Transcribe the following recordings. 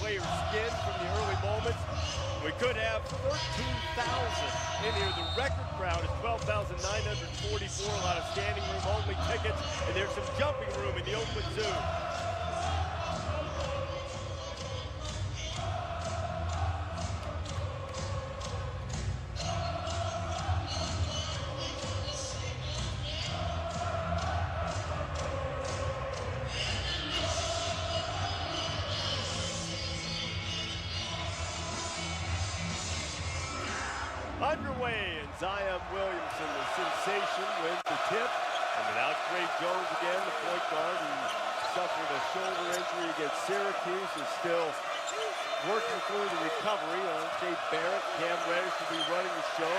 players' skin from the early moments. We could have 13,000 in here. The record crowd is 12,944. A lot of standing room only tickets, and there's some jumping room in the open zoo. Underway, and Zion Williamson, the sensation, wins the tip. And without Trey Jones again, the point guard who suffered a shoulder injury against Syracuse is still working through the recovery. Jay Barrett, Cam Reddish will be running the show.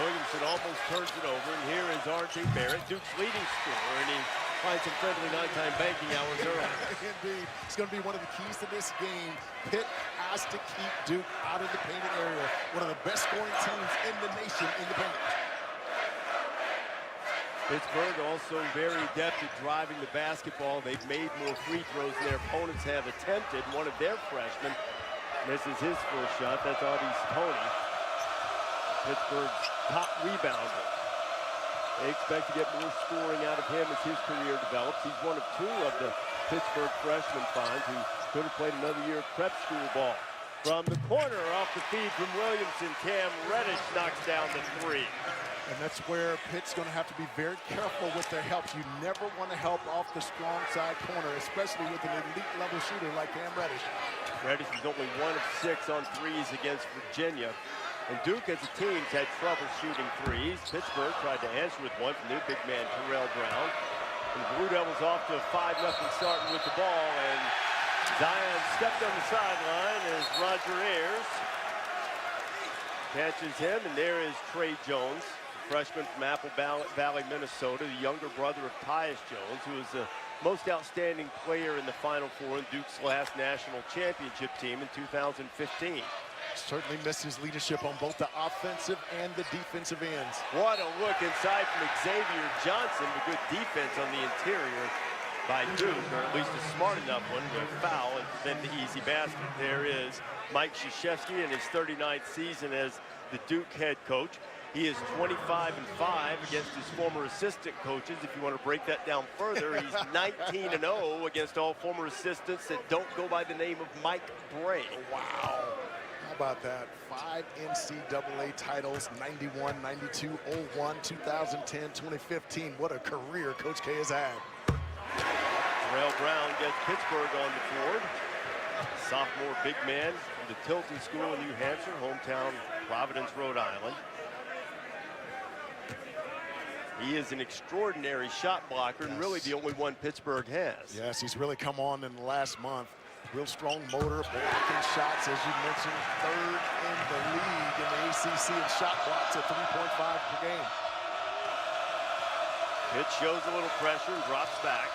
Williamson almost turns it over, and here is R.J. Barrett, Duke's leading scorer, and he finds some friendly nighttime banking hours early. Indeed. It's going to be one of the keys to this game. Pitt has to keep Duke out of the painted area. One of the best scoring teams in the nation in the paint. Pittsburgh also very adept at driving the basketball. They've made more free throws than their opponents have attempted. One of their freshmen misses his first shot. That's Audie Tony, Pittsburgh's top rebounder. They expect to get more scoring out of him as his career develops. He's one of two of the Pittsburgh freshman finds who could have played another year of prep school ball. From the corner, off the feed from Williamson, Cam Reddish knocks down the three. And that's where Pitt's going to have to be very careful with their helps. You never want to help off the strong side corner, especially with an elite level shooter like Cam Reddish. Reddish is only 1 of 6 on threes against Virginia. And Duke as a team had trouble shooting threes. Pittsburgh tried to answer with one from new big man Terrell Brown. And the Blue Devils off to a 5-0 starting with the ball. And Zion stepped on the sideline as Roger Ayers catches him. And there is Trey Jones, freshman from Apple Valley, Minnesota, the younger brother of Tyus Jones, who is the most outstanding player in the Final Four in Duke's last national championship team in 2015. Certainly missed his leadership on both the offensive and the defensive ends. What a look inside from Xavier Johnson. A good defense on the interior by Duke, or at least a smart enough one to foul and prevent the easy basket. There is Mike Krzyzewski in his 39th season as the Duke head coach. He is 25-5 against his former assistant coaches. If you want to break that down further, he's 19-0 against all former assistants that don't go by the name of Mike Bray. Wow. How about that? 5 NCAA titles, 91, 92, 01, 2010, 2015. What a career Coach K has had. Terrell Brown gets Pittsburgh on the board. Sophomore big man from the Tilton School in New Hampshire, hometown Providence, Rhode Island. He is an extraordinary shot blocker, and really the only one Pittsburgh has. Yes, he's really come on in the last month. Real strong motor, blocking shots, as you mentioned, third in the league in the ACC in shot blocks at 3.5 per game. Pitt shows a little pressure and drops back.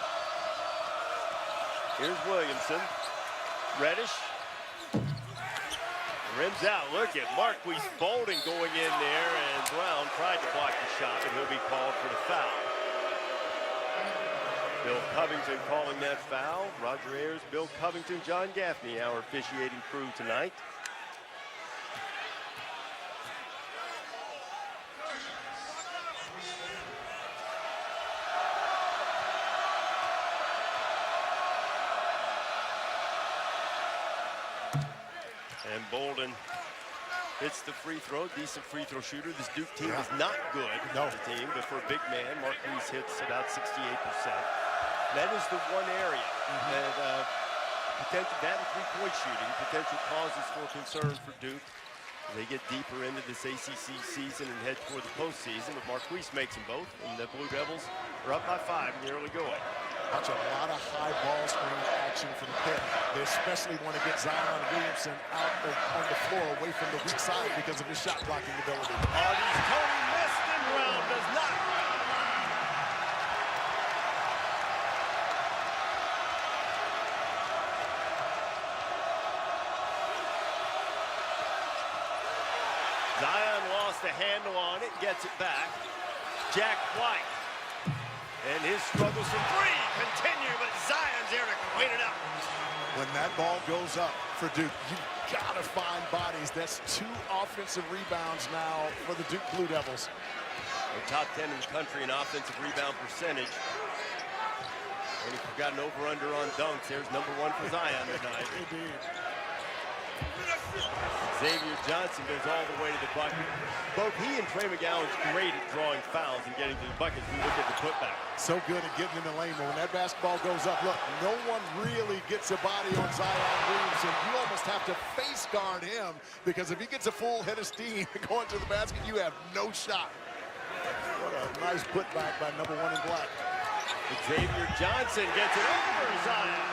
Here's Williamson. Reddish. Rims out. Look at Marquise Bolden going in there, and Brown tried to block the shot, but he'll be called for the foul. Bill Covington calling that foul. Roger Ayers, Bill Covington, John Gaffney, our officiating crew tonight. And Bolden hits the free throw, decent free throw shooter. This Duke team is not good as a team, but for a big man, Marquise hits about 68%. That is the one area that potential, that and three-point shooting, potential causes for concern for Duke. They get deeper into this ACC season and head toward the postseason, but Marquise makes them both, and the Blue Devils are up by 5 in the early going. Watch a lot of high ball screen action from Pitt. They especially want to get Zion Williamson out on the floor away from the weak side because of his shot blocking ability. Audie Tony missed, and Brown does not. Zion lost the handle on it, gets it back. Jack White. And his struggles from three continue, but Zion's there to clean it up. When that ball goes up for Duke, you've got to find bodies. That's 2 offensive rebounds now for the Duke Blue Devils. They're top 10 in the country in offensive rebound percentage. And if you've got an over-under on dunks, there's number 1 for Zion tonight. Indeed. Xavier Johnson goes all the way to the bucket. Both he and Trey McGowan's great at drawing fouls and getting to the bucket. We look at the putback. So good at getting in the lane. But when that basketball goes up, look, no one really gets a body on Zion Williamson. You almost have to face guard him because if he gets a full head of steam going to the basket, you have no shot. What a nice putback by number 1 in black. Xavier Johnson gets it over Zion.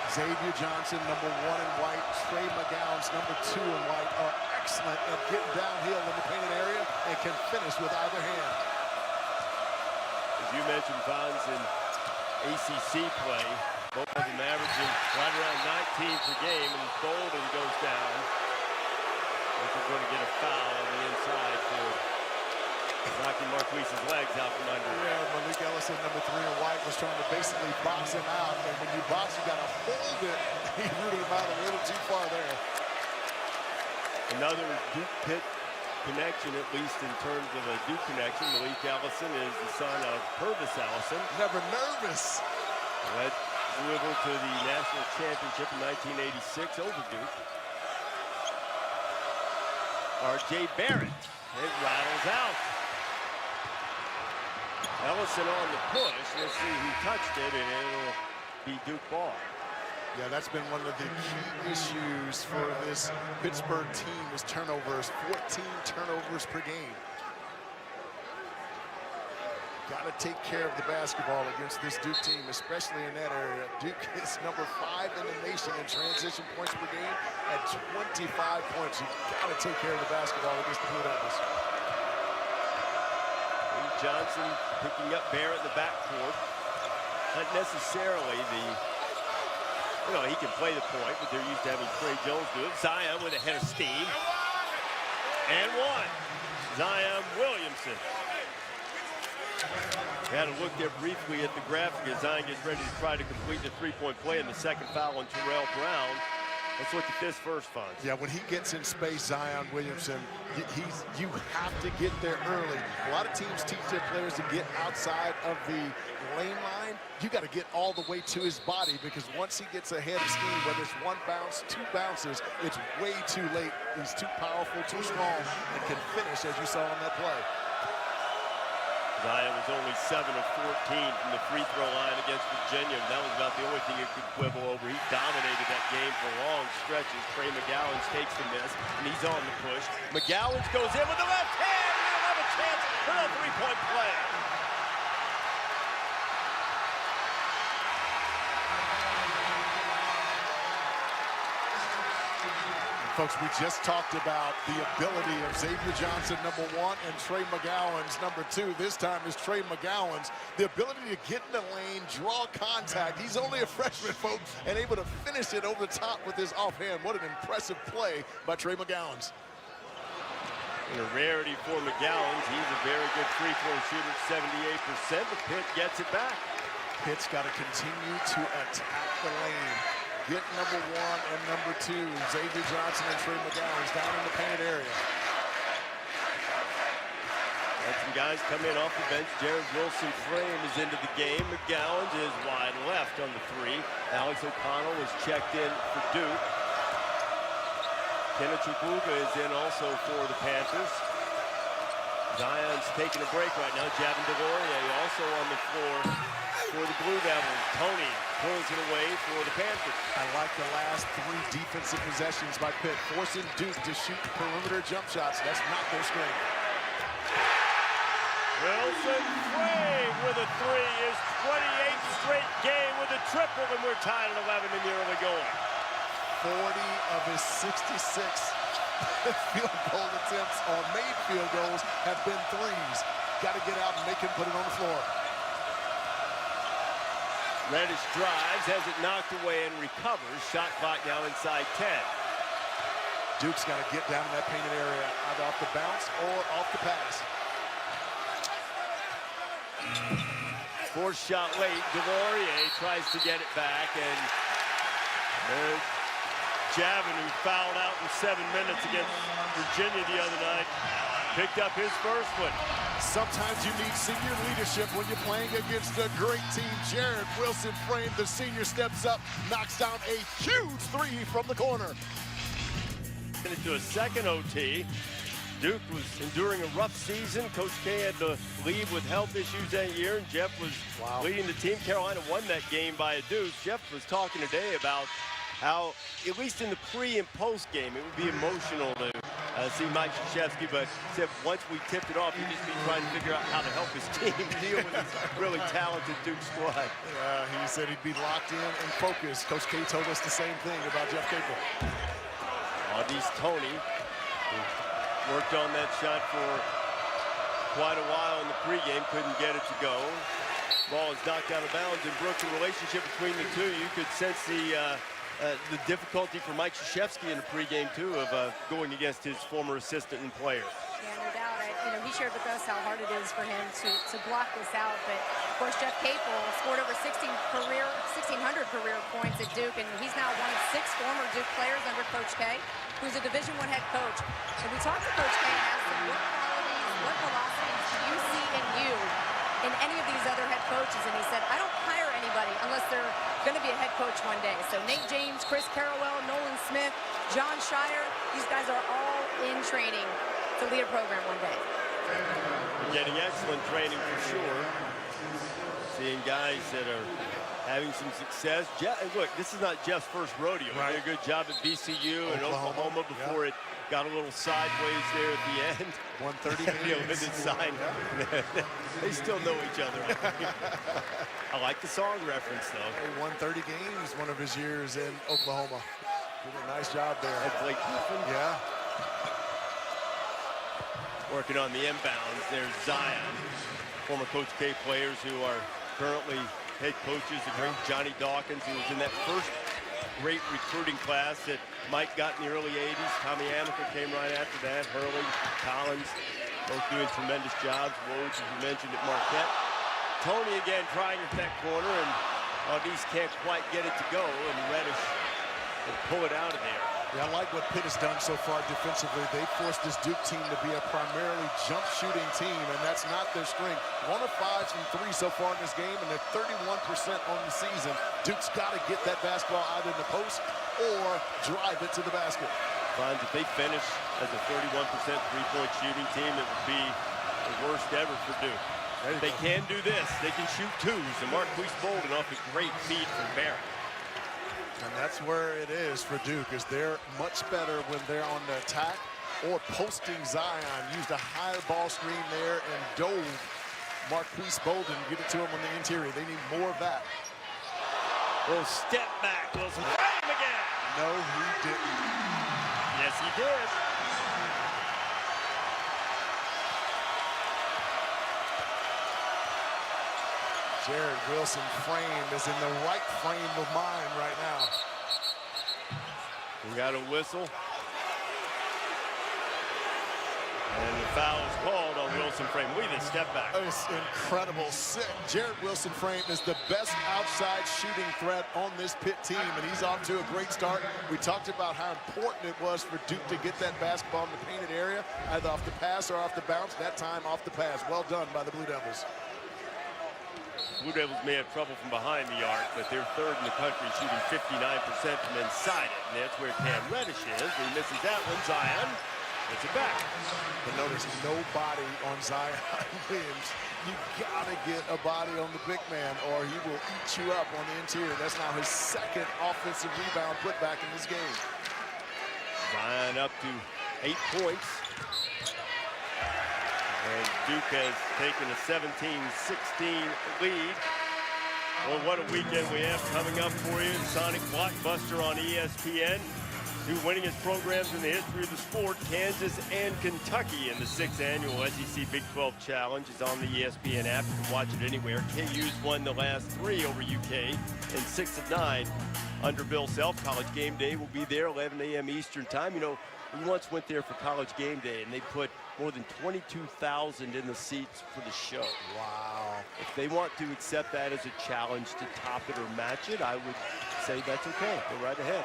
Xavier Johnson, number 1 in white. Trey McGowan's number 2 in white are excellent at getting downhill in the painted area and can finish with either hand. As you mentioned, Vons, in ACC play, both of them averaging right around 19 per game, and Golden goes down. They're going to get a foul on the inside for knocking Marquese's legs out from under. Yeah, Malik Ellison, number 3 in white, was trying to basically box him out. And when you box, you got to hold it. He rooted him out a little too far there. Another Duke-Pitt connection, at least in terms of a Duke connection. Malik Ellison is the son of Purvis Ellison. Never nervous. Led Louisville to the national championship in 1986 over Duke. R.J. Barrett, it rattles out. Ellison on the push. Let's see who touched it, and it'll be Duke ball. Yeah, that's been one of the key issues for this Pittsburgh team is turnovers. 14 turnovers per game. Got to take care of the basketball against this Duke team, especially in that area. Duke is number 5 in the nation in transition points per game at 25 points. You've got to take care of the basketball against the Blue Devils. Johnson picking up Barrett in the backcourt. Not necessarily the, he can play the point, but they're used to having Trey Jones do it. Zion with a head of steam. And 1. Zion Williamson. Had a look there briefly at the graphic as Zion gets ready to try to complete the 3-point play, and the second foul on Terrell Brown. Let's look at this first, Fonz. Yeah, when he gets in space, Zion Williamson, you have to get there early. A lot of teams teach their players to get outside of the lane line. You got to get all the way to his body because once he gets ahead of steam, whether it's 1 bounce, 2 bounces, it's way too late. He's too powerful, too strong, and can finish as you saw on that play. Zion was only 7 of 14 from the free throw line against Virginia. That was about the only thing he could quibble over. He dominated that game for long stretches. Trey McGowan's takes the miss, and he's on the push. McGowan's goes in with the left hand, and he'll have a chance for a 3-point play. Folks, we just talked about the ability of Xavier Johnson, number 1, and Trey McGowan's number 2. This time is Trey McGowan's. The ability to get in the lane, draw contact. He's only a freshman, folks, and able to finish it over the top with his offhand. What an impressive play by Trey McGowan's. And a rarity for McGowan's. He's a very good free throw shooter, 78%, but Pitt gets it back. Pitt's got to continue to attack the lane. Get number 1 and number 2, Xavier Johnson and Trey McGowan's down in the painted area. And some guys come in off the bench. Jared Wilson Frame is into the game. McGowan's is wide left on the 3. Alex O'Connell was checked in for Duke. Kenneth Chukwuka is in also for the Panthers. Zion's taking a break right now. Javin DeLaurier also on the floor for the Blue Devils. Tony pulls it away for the Panthers. I like the last 3 defensive possessions by Pitt, forcing Duke to shoot perimeter jump shots. That's not their strength. Wilson Frame with a 3, his 28th straight game with a triple, and we're tied at 11 in the early going. 40 of his 66 field goal attempts or made field goals have been 3s. Got to get out and make him put it on the floor. Reddish drives, has it knocked away and recovers. Shot clock now inside 10. Duke's got to get down in that painted area, either off the bounce or off the pass. Forced shot late. Delorier tries to get it back, and Javin, who fouled out in 7 minutes against Virginia the other night, picked up his first one. Sometimes you need senior leadership when you're playing against a great team. Jared Wilson Frame, the senior, steps up, knocks down a huge three from the corner. Into a second OT. Duke was enduring a rough season. Coach K had to leave with health issues that year, and Jeff was leading the team. Carolina won that game by a deuce. Jeff was talking today about how, at least in the pre and post game, it would be emotional to see Mike Krzyzewski, but said once we tipped it off, he'd just be trying to figure out how to help his team deal with this really talented Duke squad. He said he'd be locked in and focused. Coach K told us the same thing about Jeff Capel. Audis Tony worked on that shot for quite a while in the pregame, couldn't get it to go. Ball is knocked out of bounds, and Brooks, the relationship between the two, you could sense the difficulty for Mike Krzyzewski in the pregame, too, of going against his former assistant and player. Yeah, no doubt. He shared with us how hard it is for him to block this out. But, of course, Jeff Capel scored over 1,600 career points at Duke, and he's now one of 6 former Duke players under Coach K, who's a Division I head coach. So we talked to Coach K and asked him, what qualities, what philosophies do you see in you in any of these other head coaches? And he said, I don't hire anybody unless they're going to be a head coach one day. So Nate James, Chris Carrawell, Nolan Smith, John Shire, these guys are all in training to lead a program one day. Getting excellent training for sure. Seeing guys that are having some success. Look, this is not Jeff's first rodeo. He did a good job at VCU and Oklahoma before it got a little sideways there at the end. 130 games. They still know each other. I like the song reference, though. He won 30 games one of his years in Oklahoma. Did a nice job there. That's Blake Griffin. Yeah. Working on the inbounds. There's Zion. Former Coach K players who are currently head coaches. The great Johnny Dawkins, who was in that first great recruiting class that Mike got in the early 80s. Tommy Amaker came right after that. Hurley, Collins, both doing tremendous jobs. Rhodes, as you mentioned, at Marquette. Tony again trying at that corner, and Audis can't quite get it to go, and Reddish will pull it out of there. Yeah, I like what Pitt has done so far defensively. They forced this Duke team to be a primarily jump shooting team, and that's not their strength. 1 of 5 from 3 so far in this game, and they're 31% on the season. Duke's got to get that basketball either in the post or drive it to the basket. Finds if they finish as a 31% three-point shooting team, it would be the worst ever for Duke. They can do this. They can shoot twos, and Marquise Bolden off a great feed from Barrett. And that's where it is for Duke, is they're much better when they're on the attack or posting Zion. Used a higher ball screen there and dove Marquise Bolden, get it to him on the interior. They need more of that. Little step back, Wilson Frame again. No, he didn't. Yes, he did. Jared Wilson Frame is in the right frame of mind right now. We got a whistle. And the foul is called on Wilson Frame. Look at this step back. It's incredible. Jared Wilson Frame is the best outside shooting threat on this Pitt team, and he's off to a great start. We talked about how important it was for Duke to get that basketball in the painted area, either off the pass or off the bounce. That time off the pass. Well done by the Blue Devils. Blue Devils may have trouble from behind the arc, but they're third in the country, shooting 59% from inside it. And that's where Cam Reddish is. He misses that one. Zion gets it back. But notice nobody on Zion Williams. You gotta get a body on the big man, or he will eat you up on the interior. That's now his second offensive rebound put back in this game. Zion up to 8 points. And Duke has taken a 17-16 lead. Well, what a weekend we have coming up for you. Sonic Blockbuster on ESPN. Two winningest programs in the history of the sport, Kansas and Kentucky, in the 6th annual SEC Big 12 Challenge. Is on the ESPN app. You can watch it anywhere. KU's won the last 3 over UK in 6 of 9. under Bill Self. College Game Day will be there, 11 a.m. Eastern time. You know, we once went there for College Game Day, and they put more than 22,000 in the seats for the show. Wow. If they want to accept that as a challenge to top it or match it, I would say that's okay. Go right ahead.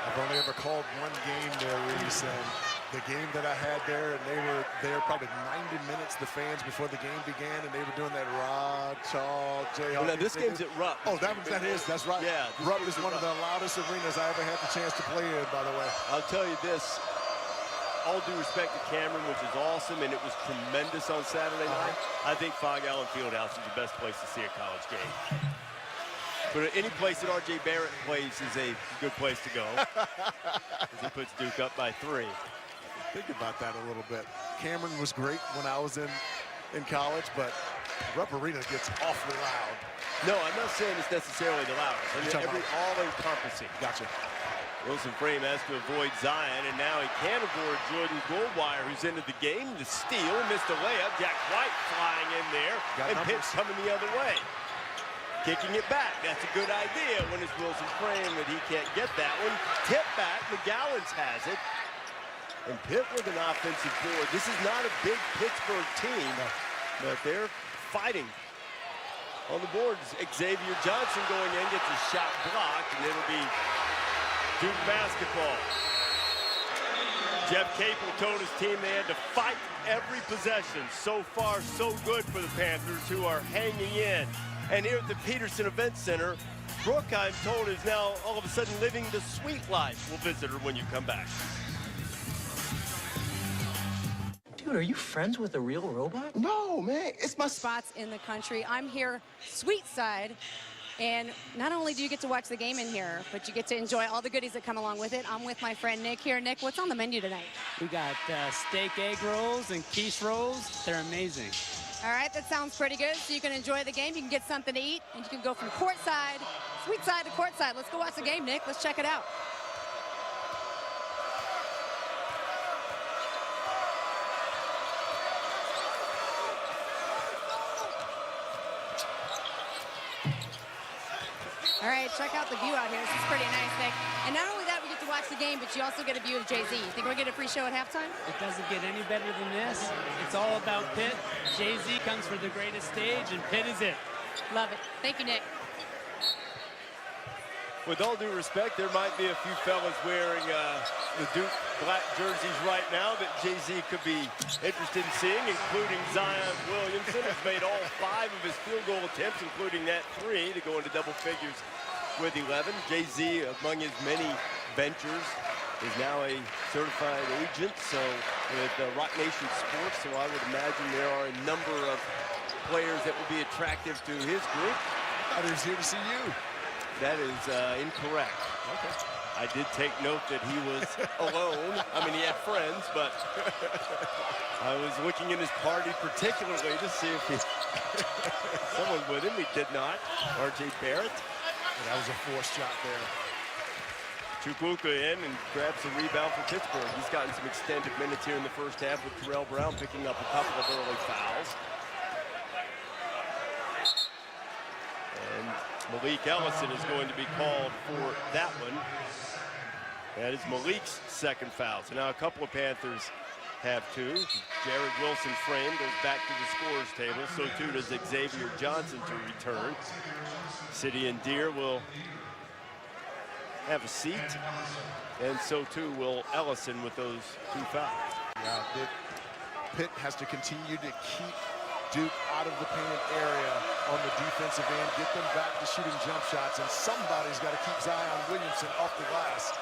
I've only ever called one game there, Reese, and the game that I had there, and they were there probably 90 minutes, the fans, before the game began, and they were doing that Rod, Chaw, Jayhawk. Well, now this game's at Rupp. Oh, that's right. Yeah. Rupp is one of the loudest arenas I ever had the chance to play in, by the way. I'll tell you this, all due respect to Cameron, which is awesome, and it was tremendous on Saturday night, I think Fog Allen Fieldhouse is the best place to see a college game. But any place that R.J. Barrett plays is a good place to go. As he puts Duke up by 3. Think about that a little bit. Cameron was great when I was in college, but Rupp Arena gets awfully loud. No, I'm not saying it's necessarily the loudest. I mean, all-encompassing. Gotcha. Wilson Frame has to avoid Zion, and now he can't avoid Jordan Goldwire, who's into the game. The steal, missed a layup. Jack White flying in there, and Pitt's coming the other way. Kicking it back. That's a good idea when it's Wilson Frame that he can't get that one. Tip back. McGowan's has it. And Pitt with an offensive board. This is not a big Pittsburgh team, but they're fighting on the boards. Xavier Johnson going in, gets a shot blocked, and it'll be Duke basketball. Jeff Capel told his team they had to fight every possession. So far, so good for the Panthers, who are hanging in. And here at the Petersen Event Center, Brooke, I'm told, is now all of a sudden living the sweet life. We'll visit her when you come back. Dude, are you friends with a real robot? No, man, it's my Spots in the country. I'm here sweet side, and not only do you get to watch the game in here, but you get to enjoy all the goodies that come along with it. I'm with my friend Nick here. Nick, what's on the menu tonight? We got steak egg rolls and quiche rolls. They're amazing. All right, that sounds pretty good. So you can enjoy the game, you can get something to eat, and you can go from courtside, sweet side to courtside. Let's go watch the game, Nick. Let's check it out. All right, check out the view out here. This is pretty nice, Nick. And not only that, we get to watch the game, but you also get a view of Jay-Z. You think we'll get a free show at halftime? It doesn't get any better than this. It's all about Pitt. Jay-Z comes for the greatest stage, and Pitt is it. Love it. Thank you, Nick. With all due respect, there might be a few fellas wearing the Duke black jerseys right now that Jay-Z could be interested in seeing, including Zion Williamson, who's made all 5 of his field goal attempts, including that 3 to go into double figures with 11. Jay-Z, among his many ventures, is now a certified agent, so with Rock Nation Sports, so I would imagine there are a number of players that will be attractive to his group. Others here to see you. That is incorrect. Okay. I did take note that he was alone. I mean, he had friends, but I was looking in his party particularly to see if he someone with him. He did not. R.J. Barrett. And that was a forced shot there. Chukwuka in and grabs the rebound for Pittsburgh. He's gotten some extended minutes here in the first half with Terrell Brown picking up a couple of early fouls. And Malik Ellison is going to be called for that one. That is Malik's second foul. So now a couple of Panthers have 2. Jared Wilson Frame goes back to the scorer's table. So too does Xavier Johnson to return. City and Deer will have a seat. And so too will Ellison with those 2 fouls. Yeah, Pitt has to continue to keep Duke out of the painted area on the defensive end, get them back to shooting jump shots, and somebody's got to keep Zion Williamson off the glass.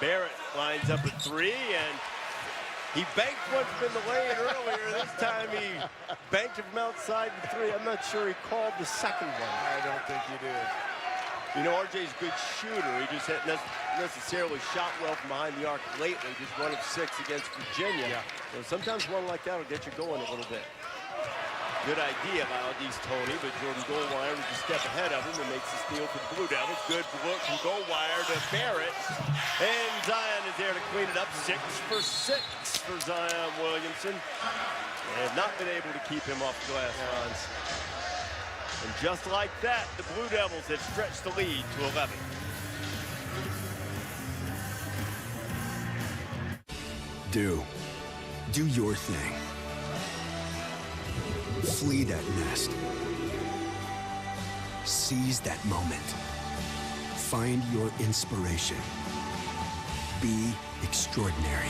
Barrett lines up a 3, and he banked one from the lane earlier. This time he banked it from outside the 3. I'm not sure he called the second one. I don't think he did. You know, RJ's a good shooter. He just hadn't necessarily shot well from behind the arc lately. Just 1 of 6 against Virginia. Yeah. So sometimes one like that will get you going a little bit. Good idea by Aldis Toney, but Jordan Goldwire was a step ahead of him and makes the steal for the Blue Devils. Good look from Goldwire to Barrett. And Zion is there to clean it up. 6 for 6 for Zion Williamson. They have not been able to keep him off the glass lines. And just like that, the Blue Devils have stretched the lead to 11. Do your thing. Flee that nest. Seize that moment. Find your inspiration. Be extraordinary.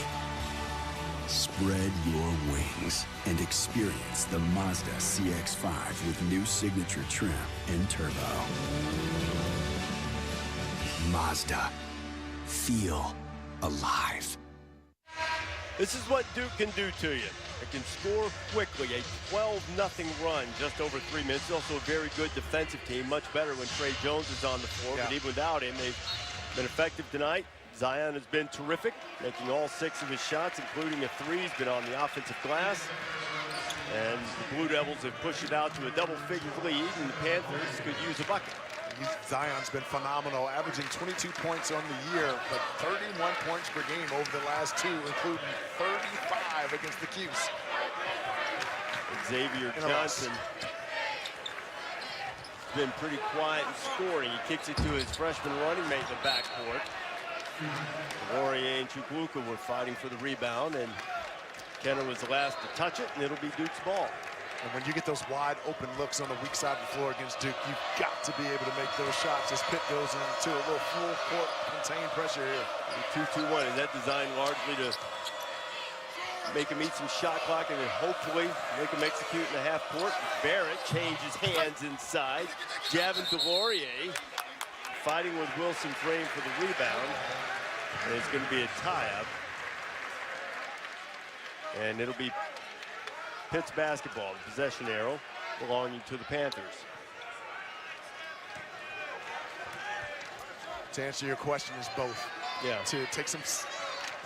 Spread your wings and experience the Mazda CX-5 with new signature trim and turbo. Mazda. Feel alive. This is what Duke can do to you. It can score quickly, a 12-0 run just over 3 minutes. It's also a very good defensive team, much better when Trey Jones is on the floor, but even without him, they've been effective tonight. Zion has been terrific, making all 6 of his shots, including a 3. He's been on the offensive glass. And the Blue Devils have pushed it out to a double-figure lead, and the Panthers could use a bucket. Zion's been phenomenal, averaging 22 points on the year, but 31 points per game over the last 2, including 35 against the Cuse. Xavier Johnson has been pretty quiet in scoring. He kicks it to his freshman running mate in the backcourt. Laurier and Chukluka were fighting for the rebound, and Kenner was the last to touch it, and it'll be Duke's ball. And when you get those wide open looks on the weak side of the floor against Duke, you've got to be able to make those shots as Pitt goes into a little full court contained pressure here. 2-2-1, and that designed largely to make him eat some shot clock and then hopefully make him execute in the half court. Barrett changes hands inside. Javin DeLaurier fighting with Wilson Frame for the rebound. And it's going to be a tie-up. And it'll be Pitt's basketball, the possession arrow belonging to the Panthers. To answer your question is both. Yeah. To take some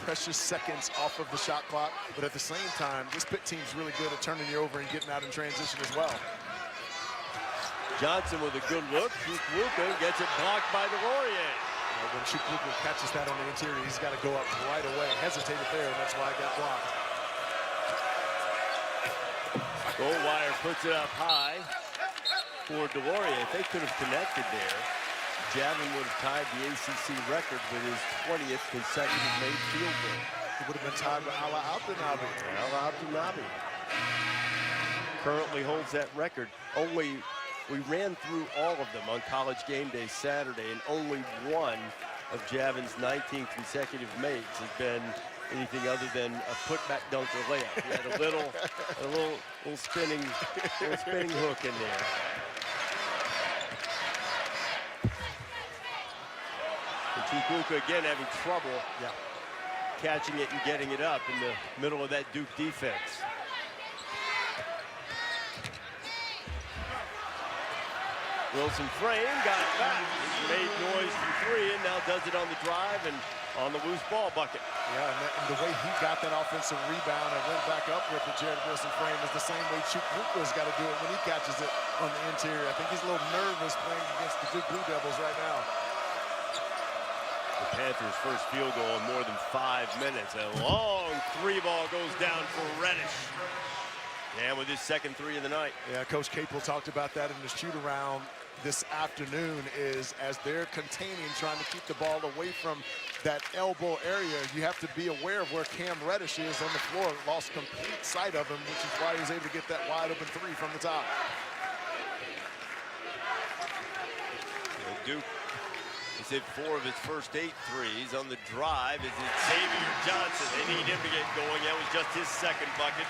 precious seconds off of the shot clock, but at the same time, this Pitt team's really good at turning you over and getting out in transition as well. Johnson with a good look. Chukluka gets it blocked by DeLaurier. When Chukluka catches that on the interior, he's got to go up right away. Hesitated there, and that's why it got blocked. Goldwire puts it up high for DeLaurier. If they could have connected there, Javin would have tied the ACC record with his 20th consecutive made field goal. It would have been tied with Ala Abdelnaby. Ala Abdelnaby currently holds that record. We ran through all of them on College Game Day Saturday, and only one of Javin's 19 consecutive makes has been anything other than a putback dunk or layup. He had a little spinning hook in there. And Chukluka again having trouble catching it and getting it up in the middle of that Duke defense. Wilson Frame got it back. He made noise from 3 and now does it on the drive and on the loose ball bucket. Yeah, and the way he got that offensive rebound and went back up with the Jared Wilson Frame is the same way Chukluka's got to do it when he catches it on the interior. I think he's a little nervous playing against the Duke Blue Devils right now. The Panthers' first field goal in more than 5 minutes. A long 3 ball goes down for Reddish. And with his second 3 of the night. Yeah, Coach Capel talked about that in the shoot-around this afternoon, is as they're containing, trying to keep the ball away from that elbow area, you have to be aware of where Cam Reddish is on the floor. Lost complete sight of him, which is why he was able to get that wide-open 3 from the top. Duke has hit 4 of his first 8 threes. On the drive is Xavier Johnson. They need him to get going. That was just his second bucket.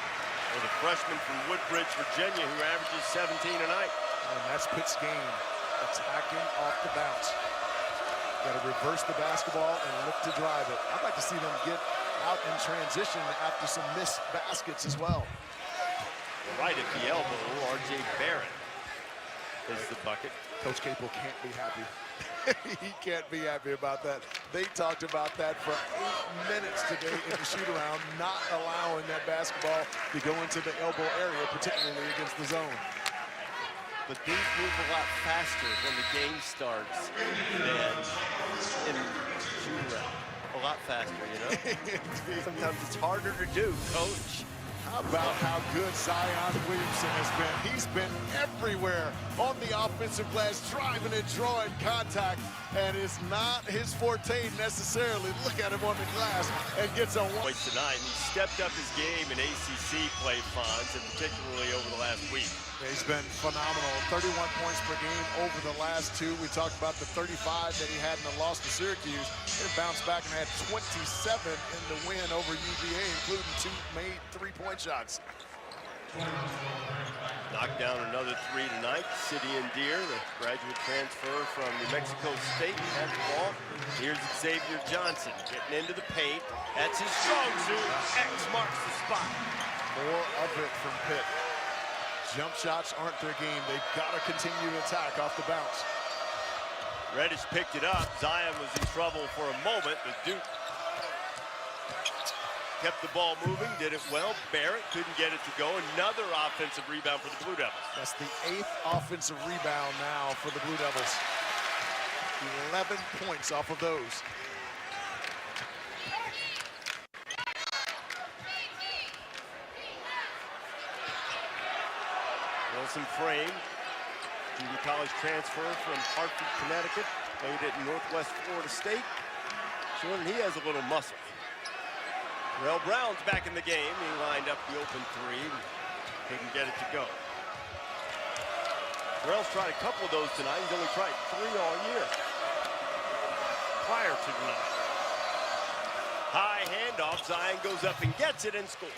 For the freshman from Woodbridge, Virginia, who averages 17 a night. And that's Pitt's game, attacking off the bounce. Got to reverse the basketball and look to drive it. I'd like to see them get out in transition after some missed baskets as well. Right at the elbow, R.J. Barrett is the bucket. Coach Capel can't be happy. He can't be happy about that. They talked about that for 8 minutes today in the shoot-around, not allowing that basketball to go into the elbow area, particularly against the zone. But these move a lot faster when the game starts than in shoot-around. A lot faster, you know? Sometimes it's harder to do, Coach. How about how good Zion Williamson has been? He's been everywhere on the offensive glass, driving and drawing contact, and it's not his forte necessarily. Look at him on the glass and gets a one. Tonight, he stepped up his game in ACC play, Fonz, and particularly over the last week. He's been phenomenal. 31 points per game over the last two. We talked about the 35 that he had in the loss to Syracuse. He bounced back and had 27 in the win over UVA, including 2 made three-point shots. Knocked down another 3 tonight. Sidian Deer, the graduate transfer from New Mexico State, had the ball. Here's Xavier Johnson getting into the paint. That's his strong suit. X marks the spot. More of it from Pitt. Jump shots aren't their game. They've got to continue to attack off the bounce. Reddish picked it up. Zion was in trouble for a moment, but Duke kept the ball moving, did it well. Barrett couldn't get it to go. Another offensive rebound for the Blue Devils. That's the 8th offensive rebound now for the Blue Devils. 11 points off of those. Wilson Frame, junior college transfer from Hartford, Connecticut, played at Northwest Florida State, showing he has a little muscle. Terrell Brown's back in the game. He lined up the open 3, couldn't get it to go. Terrell's tried a couple of those tonight. He's only tried 3 all year prior to tonight. High handoff, Zion goes up and gets it and scores.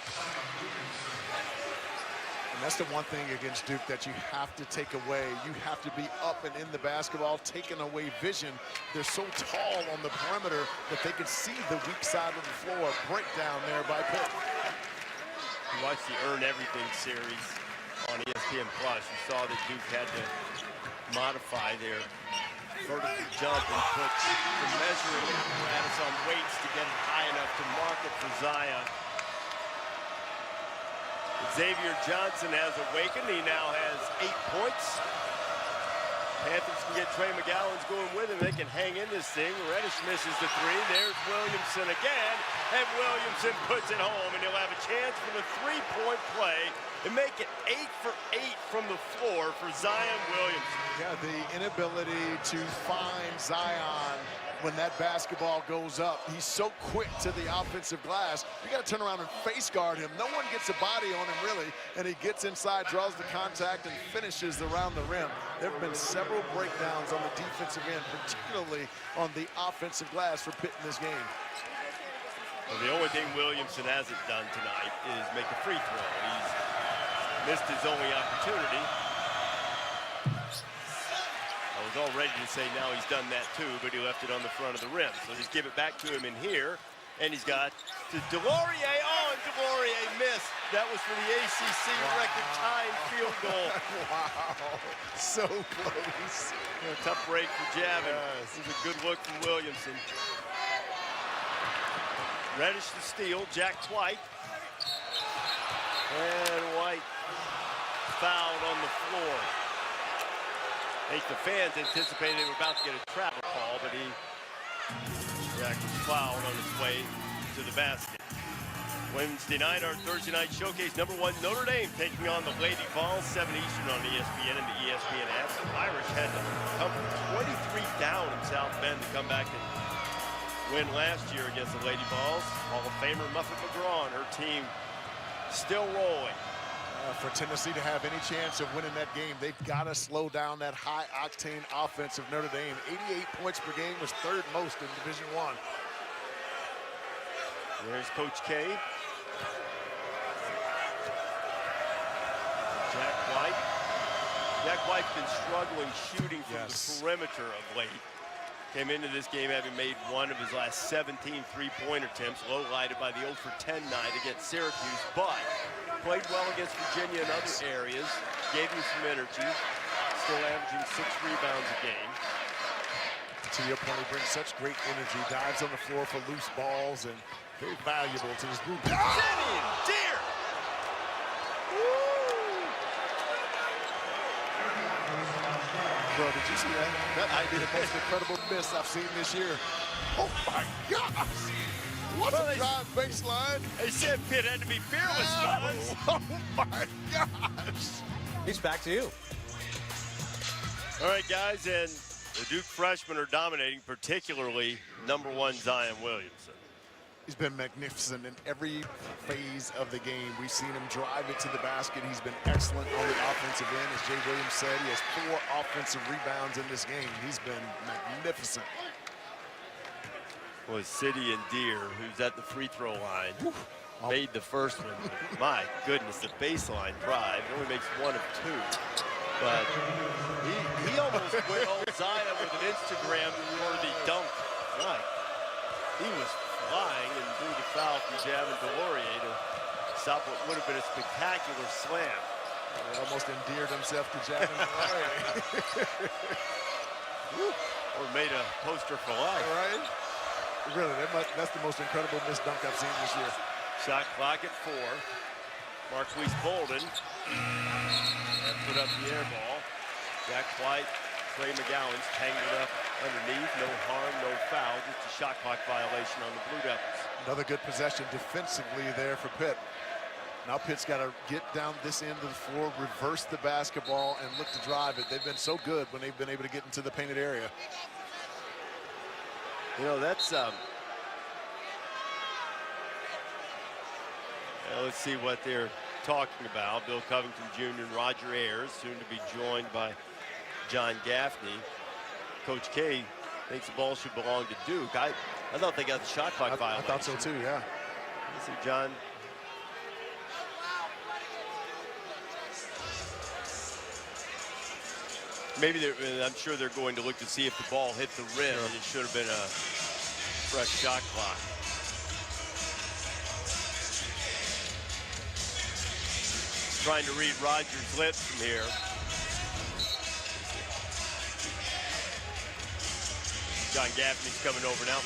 And that's the one thing against Duke that you have to take away. You have to be up and in the basketball, taking away vision. They're so tall on the perimeter that they can see the weak side of the floor. Breakdown there by Pitt. You watched the Earn Everything series on ESPN+. You saw that Duke had to modify their vertical jump and put the measuring apparatus on weights to get it high enough to mark it for Zion. Xavier Johnson has awakened. He now has 8 points. Panthers can get Trey McGowan's going with him. They can hang in this thing. Reddish misses the 3. There's Williamson again. And Williamson puts it home. And he'll have a chance for the 3-point play and make it 8 for 8 from the floor for Zion Williamson. Yeah, the inability to find Zion when that basketball goes up. He's so quick to the offensive glass. You got to turn around and face guard him. No one gets a body on him, really, and he gets inside, draws the contact, and finishes around the rim. There have been several breakdowns on the defensive end, particularly on the offensive glass for Pitt in this game. Well, the only thing Williamson hasn't done tonight is make a free throw. He's missed his only opportunity. I was all ready to say now he's done that too, but he left it on the front of the rim. So just give it back to him in here, and he's got to Delorier. Oh, and Delorier missed. That was for the ACC record tying field goal. Wow, so close. A tough break for Javin. Yes. This is a good look from Williamson. Reddish to steal, Jack White. And White fouled on the floor. I think the fans anticipated they were about to get a travel call, but Jack was fouled on his way to the basket. Wednesday night, our Thursday night showcase, #1 Notre Dame taking on the Lady Vols, 7 Eastern on ESPN and the ESPN app. The Irish had to come from 23 down in South Bend to come back and win last year against the Lady Vols. Hall of Famer Muffet McGraw and her team still rolling. For Tennessee to have any chance of winning that game, they've got to slow down that high-octane offense of Notre Dame. 88 points per game was 3rd most in Division I. There's Coach K. Jack White. Jack White's been struggling shooting from the perimeter of late. Came into this game having made 1 of his last 17 three-point attempts, low-lighted by the 0 for 10 night against Syracuse, but played well against Virginia and other areas, gave him some energy, still averaging 6 rebounds a game. To your point, he brings such great energy, dives on the floor for loose balls, and very valuable to this group. Sidian Deer! Bro, did you see that? That might be the most incredible miss I've seen this year. Oh my gosh! What's a drive baseline? They said Pitt had to be fearless, fellas. Oh my gosh. He's back to you. All right, guys, and the Duke freshmen are dominating, particularly #1 Zion Williamson. He's been magnificent in every phase of the game. We've seen him drive it to the basket. He's been excellent on the offensive end. As Jay Williams said, he has 4 offensive rebounds in this game. He's been magnificent. Was City and Deer, who's at the free throw line, made the first one. My goodness, the baseline drive. He only makes 1 of 2. But he almost went all Zion with an Instagram-worthy dunk. My, he was flying and drew the foul from Javin DeLaurier to stop what would have been a spectacular slam. He almost endeared himself to Javin DeLaurier. Or made a poster for life. Right? Really, that's the most incredible missed dunk I've seen this year. Shot clock at 4. Marquise Bolden. And put up the air ball. Jack White, Trey McGowan's tangled up underneath. No harm, no foul. Just a shot clock violation on the Blue Devils. Another good possession defensively there for Pitt. Now Pitt's got to get down this end of the floor, reverse the basketball, and look to drive it. They've been so good when they've been able to get into the painted area. You know, that's let's see what they're talking about. Bill Covington Jr. and Roger Ayers, soon to be joined by John Gaffney. Coach K thinks the ball should belong to Duke. I thought they got the shot clock violation. I thought so too, yeah. Let's see, John. Maybe I'm sure they're going to look to see if the ball hit the rim, and it should have been a fresh shot clock. Trying to read Rogers' lips from here. John Gaffney's coming over now.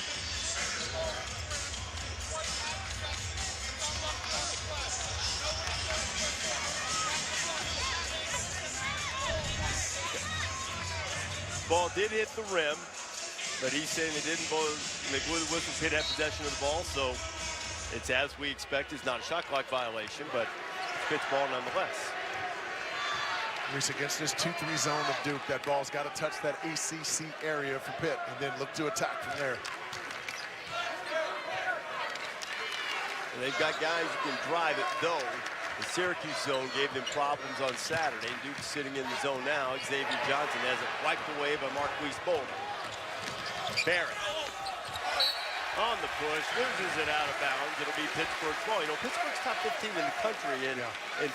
Ball did hit the rim, but he's saying it didn't blow the whistle. Pitt had possession of the ball, so it's as we expect. It's not a shot clock violation, but it's Pitt's ball nonetheless. Reese, against this 2-3 zone of Duke, that ball's got to touch that ACC area for Pitt and then look to attack from there. And they've got guys who can drive it, though. The Syracuse zone gave them problems on Saturday. Duke's sitting in the zone now. Xavier Johnson has it wiped away by Marquise Bolden. Barrett on the push, loses it out of bounds. It'll be Pittsburgh's ball. You know, Pittsburgh's top 15 in the country in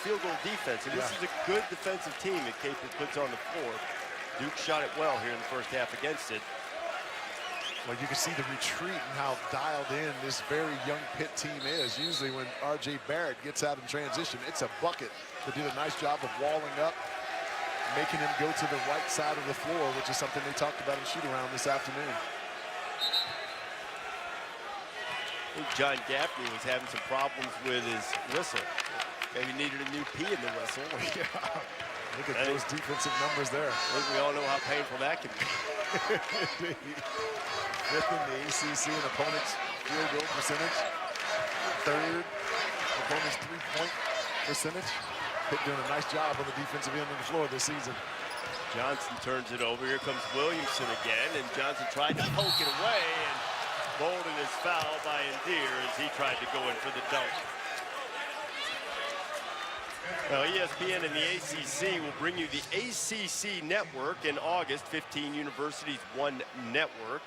field goal defense. And this is a good defensive team that Capel puts on the floor. Duke shot it well here in the first half against it. Well, you can see the retreat and how dialed in this very young Pitt team is. Usually when R.J. Barrett gets out in transition, it's a bucket. They did a nice job of walling up, making him go to the right side of the floor, which is something they talked about in shoot-around this afternoon. I think John Gaffney was having some problems with his whistle. Maybe needed a new P in the whistle. Yeah. Look at those defensive numbers there. I think we all know how painful that can be. Fifth in the ACC in opponents' field goal percentage. Third opponents' three-point percentage. Pitt doing a nice job on the defensive end of the floor this season. Johnson turns it over. Here comes Williamson again, and Johnson tried to poke it away, and Bolden is fouled by Endear as he tried to go in for the dunk. Now, ESPN and the ACC will bring you the ACC Network in August. 15 universities, 1 network.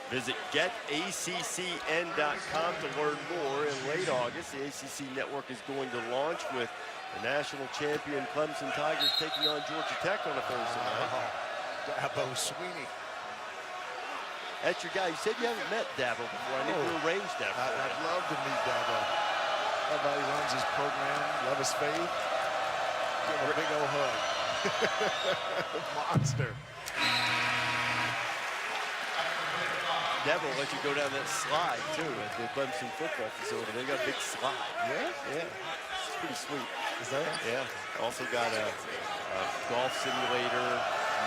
Visit getaccn.com to learn more. In late August, the ACC Network is going to launch with the national champion Clemson Tigers taking on Georgia Tech on a Thursday night. Dabo Sweeney. That's your guy. You said you haven't met Dabo before. I need to arrange that. I'd love to meet Dabo. Love how he runs his program. Love his faith. Give him a big old hug. Monster. Dabo will let you go down that slide, too, at the Clemson football facility. They got a big slide. Yeah? Yeah. It's pretty sweet. Is that? Yeah. Also got a golf simulator,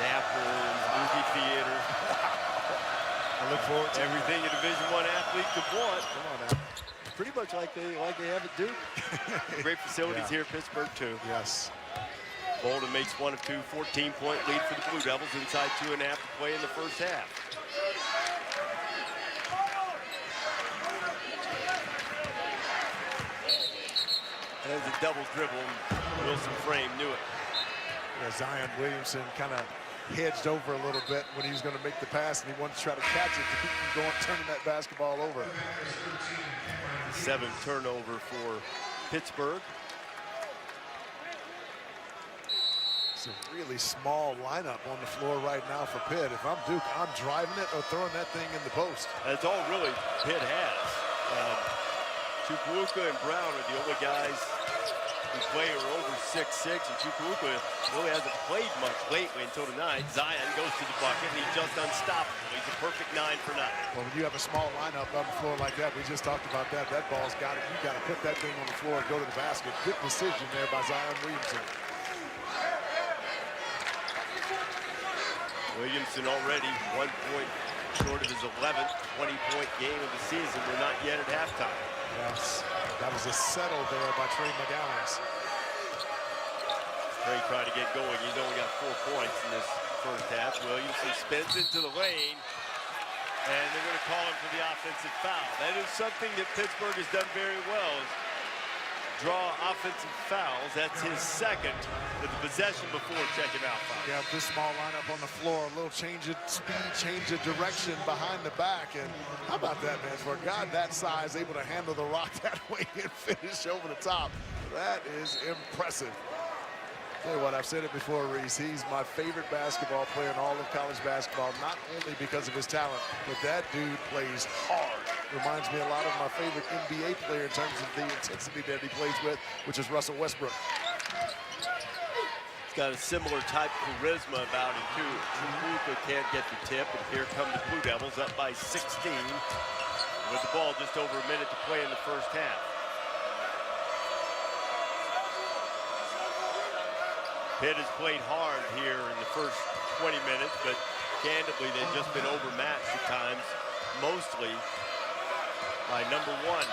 nap room, movie theater. I look forward to everything a Division I athlete could want. Come on now. Pretty much like they have at Duke. Great facilities here at Pittsburgh, too. Yes. Bolden makes one of two, 14-point lead for the Blue Devils inside 2.5 to play in the first half. And there's a double dribble. Wilson Frame knew it. Yeah, Zion Williamson kind of hedged over a little bit when he was going to make the pass, and he wanted to try to catch it to keep him going, turning that basketball over. 7th turnover for Pittsburgh. It's a really small lineup on the floor right now for Pitt. If I'm Duke, I'm driving it or throwing that thing in the post. That's all really Pitt has. Chukwuka and Brown are the only guys who play are over 6'6", and Chukwuka really hasn't played much lately until tonight. Zion goes to the bucket, and he's just unstoppable. He's a perfect 9 for 9. Well, when you have a small lineup on the floor like that, we just talked about that. That ball's got it. You got to put that thing on the floor and go to the basket. Good decision there by Zion Williamson. Williamson already 1 point short of his 11th 20-point game of the season. We're not yet at halftime. Yes, that was a settle there by Trey McGowan's. Trey tried to get going. He's only got 4 points in this first half. Williamson spins into the lane, and they're going to call him for the offensive foul. That is something that Pittsburgh has done very well, is draw offensive fouls. That's his second with the possession before checking out foul. Yeah, this small lineup on the floor, a little change of speed, change of direction behind the back. And how about that, man? For a guy that size, able to handle the rock that way and finish over the top, that is impressive. Tell you what, I've said it before, Reese. He's my favorite basketball player in all of college basketball, not only because of his talent, but that dude plays hard. Reminds me a lot of my favorite NBA player in terms of the intensity that he plays with, which is Russell Westbrook. He's got a similar type charisma about him, too. Chukwuka can't get the tip, and here come the Blue Devils up by 16 with the ball just over a minute to play in the first half. Pitt has played hard here in the first 20 minutes, but candidly, they've just been overmatched at times, mostly by number 1.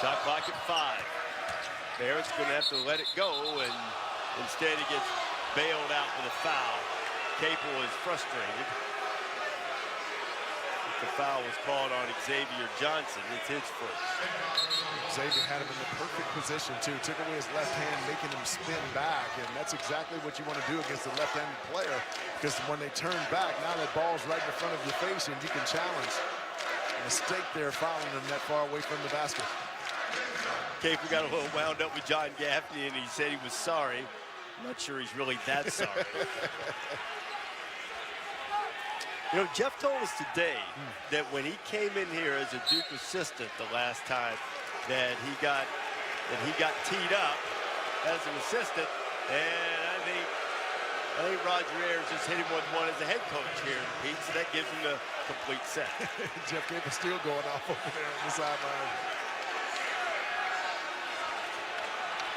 Shot clock at 5. Barrett's going to have to let it go, and instead he gets bailed out with a foul. Capel is frustrated. The foul was called on Xavier Johnson. It's his first. Xavier had him in the perfect position, too. Took away his left hand, making him spin back. And that's exactly what you want to do against a left-handed player. Because when they turn back, now that ball's right in front of your face and you can challenge. Mistake there, fouling him that far away from the basket. Capel got a little wound up with John Gaffney, and he said he was sorry. I'm not sure he's really that sorry. You know, Jeff told us today that when he came in here as a Duke assistant the last time, that he got teed up as an assistant, and I think Roger Ayers just hit him with one as a head coach here, Pete, so that gives him the complete set. Jeff Capel still going off over there on the sideline.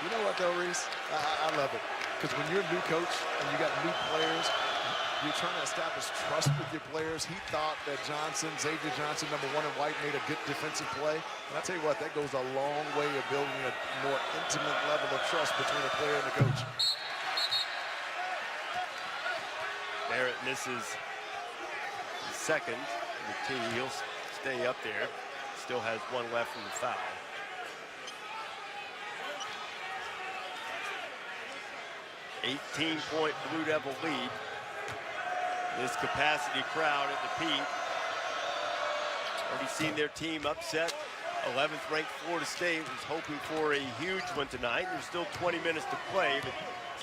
You know what, though, Reese? I love it. Because when you're a new coach and you got new players, you're trying to establish trust with your players. He thought that Xavier Johnson, number 1 in white, made a good defensive play. And I tell you what, that goes a long way of building a more intimate level of trust between a player and the coach. Barrett misses the second. The tee, he'll stay up there. Still has 1 left from the foul. $18-point Blue Devil lead. This capacity crowd at the Peak. Already seen their team upset 11th ranked Florida State. Was hoping for a huge one tonight. There's still 20 minutes to play, but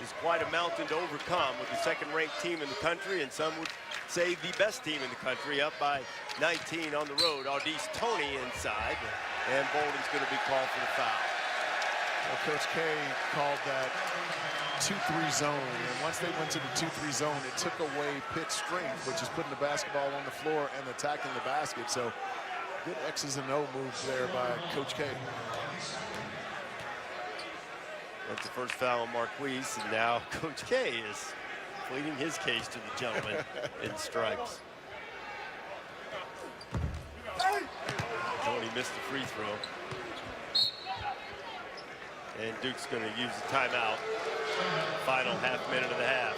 it's quite a mountain to overcome with the 2nd ranked team in the country, and some would say the best team in the country, up by 19 on the road. Audice Tony inside, and Bolden's going to be called for the foul. Well, Coach K called that 2-3 zone, and once they went to the 2-3 zone, it took away Pitt's strength, which is putting the basketball on the floor and attacking the basket. So good X's and O moves there by Coach K. That's the first foul on Marquise, and now Coach K is pleading his case to the gentleman in stripes. Tony missed the free throw. And Duke's going to use the timeout. Final half minute of the half.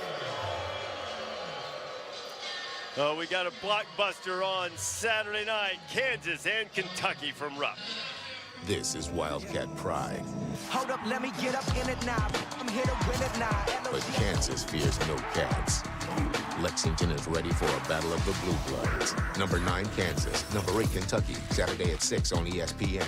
Oh, we got a blockbuster on Saturday night. Kansas and Kentucky from Rupp. This is Wildcat pride. Hold up, let me get up in it now. I'm here to win it now. But Kansas fears no cats. Lexington is ready for a battle of the Blue Bloods. Number 9, Kansas. Number 8, Kentucky. Saturday at 6 on ESPN.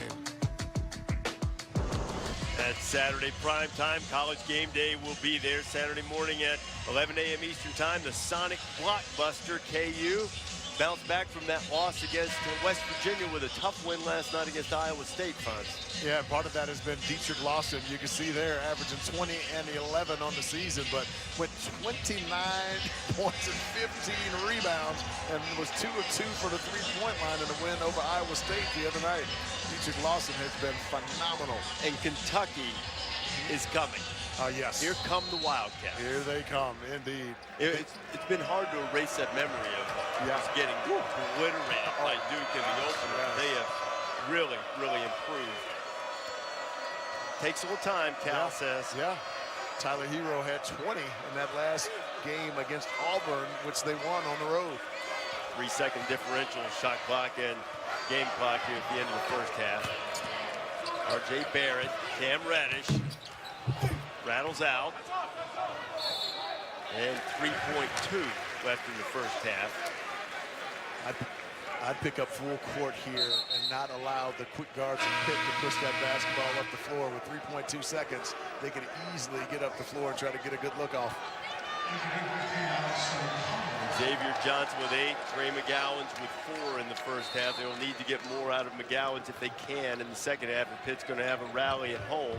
That's Saturday prime time. College game day will be there Saturday morning at 11 a.m. Eastern time. The Sonic blockbuster KU bounced back from that loss against West Virginia with a tough win last night against Iowa State, Fonz. Yeah, part of that has been Dietrich Lawson. You can see there averaging 20 and 11 on the season, but went 29 points and 15 rebounds and was 2 of 2 for the three-point line in the win over Iowa State the other night. Dietrich Lawson has been phenomenal. And Kentucky is coming. Yes. Here come the Wildcats. Here they come, indeed. It's been hard to erase that memory of just getting obliterated by Duke in the opener. They have really, really improved. Takes a little time, Cal says. Yeah. Tyler Hero had 20 in that last game against Auburn, which they won on the road. 3-second differential, shot clock and game clock here at the end of the first half. R.J. Barrett, Cam Reddish. Rattles out. And 3.2 left in the first half. I'd pick up full court here and not allow the quick guards of Pitt to push that basketball up the floor. With 3.2 seconds, they could easily get up the floor and try to get a good look off. Xavier Johnson with 8, Trey McGowan's with 4 in the first half. They will need to get more out of McGowan's if they can in the second half, and Pitt's going to have a rally at home.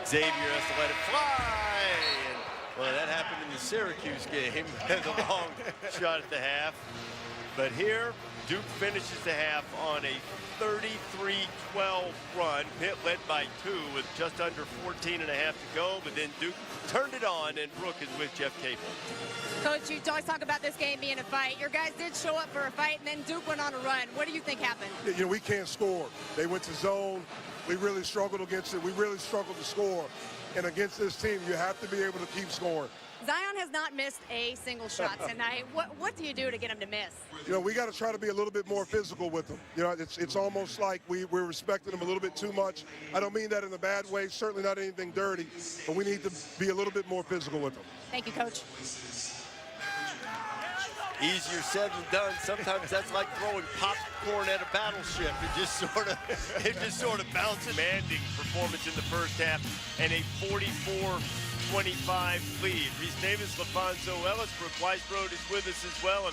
Xavier has to let it fly. And, well, that happened in the Syracuse game. The long shot at the half. But here, Duke finishes the half on a 33-12 run. Pitt led by 2 with just under 14 and a half to go. But then Duke turned it on, and Brooke is with Jeff Capel. Coach, you always talk about this game being a fight. Your guys did show up for a fight, and then Duke went on a run. What do you think happened? You know, we can't score. They went to zone. We really struggled against it. We really struggled to score. And against this team, you have to be able to keep scoring. Zion has not missed a single shot tonight. What do you do to get him to miss? You know, we got to try to be a little bit more physical with him. You know, it's almost like we're respecting him a little bit too much. I don't mean that in a bad way, certainly not anything dirty, but we need to be a little bit more physical with him. Thank you, Coach. Easier said than done. Sometimes that's like throwing popcorn at a battleship. It just sort of bounces. Commanding performance in the first half and a 44-25 lead. Reese Davis, LaFonso Ellis, Brooke Weisbrod is with us as well.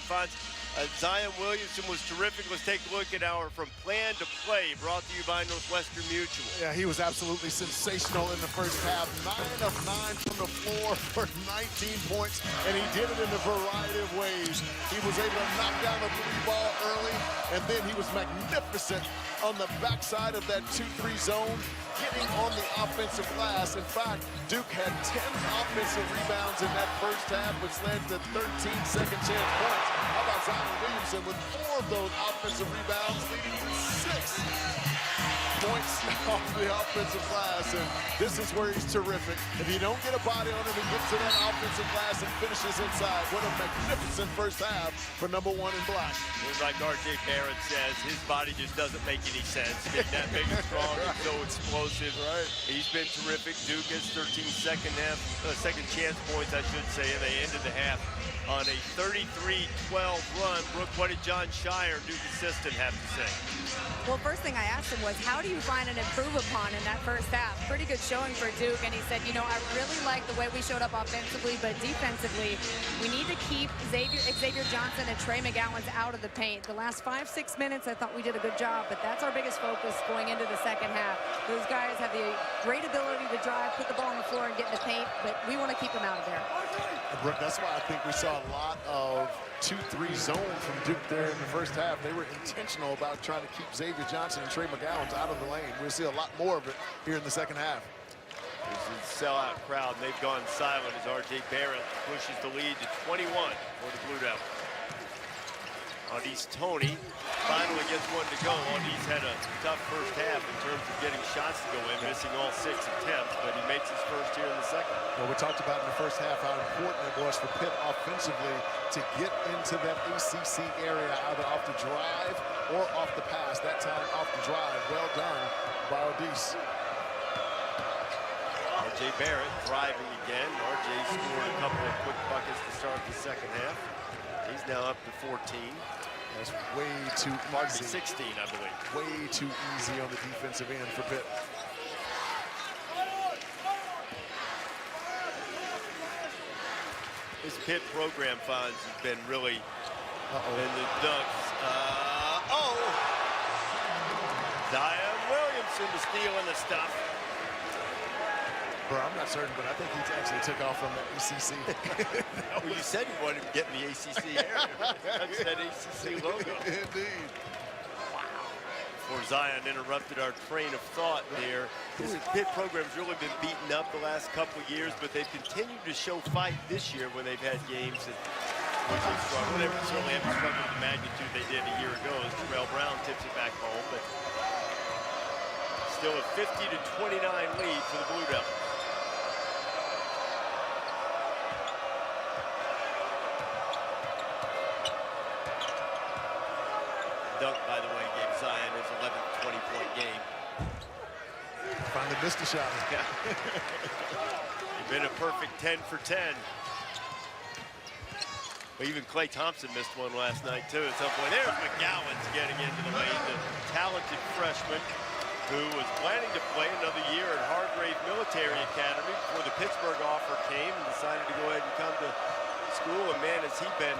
And Zion Williamson was terrific. Let's take a look at our From Plan to Play, brought to you by Northwestern Mutual. Yeah, he was absolutely sensational in the first half. 9 of 9 from the floor for 19 points, and he did it in a variety of ways. He was able to knock down the 3-ball early, and then he was magnificent on the backside of that 2-3 zone, getting on the offensive glass. In fact, Duke had 10 offensive rebounds in that first half, which led to 13 second chance points. How about Zion Williamson with 4 of those offensive rebounds, leading to 6 points off the offensive glass, and this is where he's terrific. If you don't get a body on him, he gets to that offensive glass and finishes inside. What a magnificent first half for number 1 in black. It's like R.J. Barrett says, his body just doesn't make any sense. Being that big and strong and so explosive. Right. He's been terrific. Duke has 13 second chance points, I should say, and they ended the half on a 33-12 run. Brooke, what did John Shire, Duke assistant, have to say? Well, first thing I asked him was, how do you find an improve upon in that first half? Pretty good showing for Duke, and he said, you know, I really like the way we showed up offensively, but defensively, we need to keep Xavier Johnson and Trey McGowan's out of the paint. The last 5-6 minutes, I thought we did a good job, but that's our biggest focus going into the second half. Those guys have the great ability to drive, put the ball on the floor, and get in the paint, but we want to keep them out of there. Brooke, that's why I think we saw a lot of 2-3 zone from Duke there in the first half. They were intentional about trying to keep Xavier Johnson and Trey McGowan out of the lane. We'll see a lot more of it here in the second half. This is a sellout crowd, and they've gone silent as R.J. Barrett pushes the lead to 21 for the Blue Devils. Audis Tony finally gets one to go. Audis had a tough first half in terms of getting shots to go in, missing all 6 attempts, but he makes his first here in the second. Well, we talked about in the first half how important it was for Pitt offensively to get into that ACC area, either off the drive or off the pass. That time off the drive. Well done by Audis. R.J. Barrett driving again. R.J. scored a couple of quick buckets to start the second half. He's now up to 14. That's way too easy. 16, I believe. Way too easy on the defensive end for Pitt. This Pitt program finds has been really in the Ducks. Zion Williamson to steal in the stuff. Bro, I'm not certain, but I think he actually took off from the ACC. Well, you said you wanted to get in the ACC area. That's that ACC logo. Indeed. Wow. Before Zion interrupted our train of thought there. This Pitt program's really been beaten up the last couple of years, but they've continued to show fight this year when they've had games that which they've struggled. They certainly haven't struggled with the magnitude they did a year ago as Terrell Brown tips it back home, but still a 50-29 lead for the Blue Devils. Dunk, by the way, gave Zion his 11th 20-point game. Finally missed a shot. Yeah. He's been a perfect 10 for 10. But even Klay Thompson missed one last night, too, at some point. There's McGowan's getting into the lane, the talented freshman who was planning to play another year at Hargrave Military Academy before the Pittsburgh offer came and decided to go ahead and come to school. And, man, has he been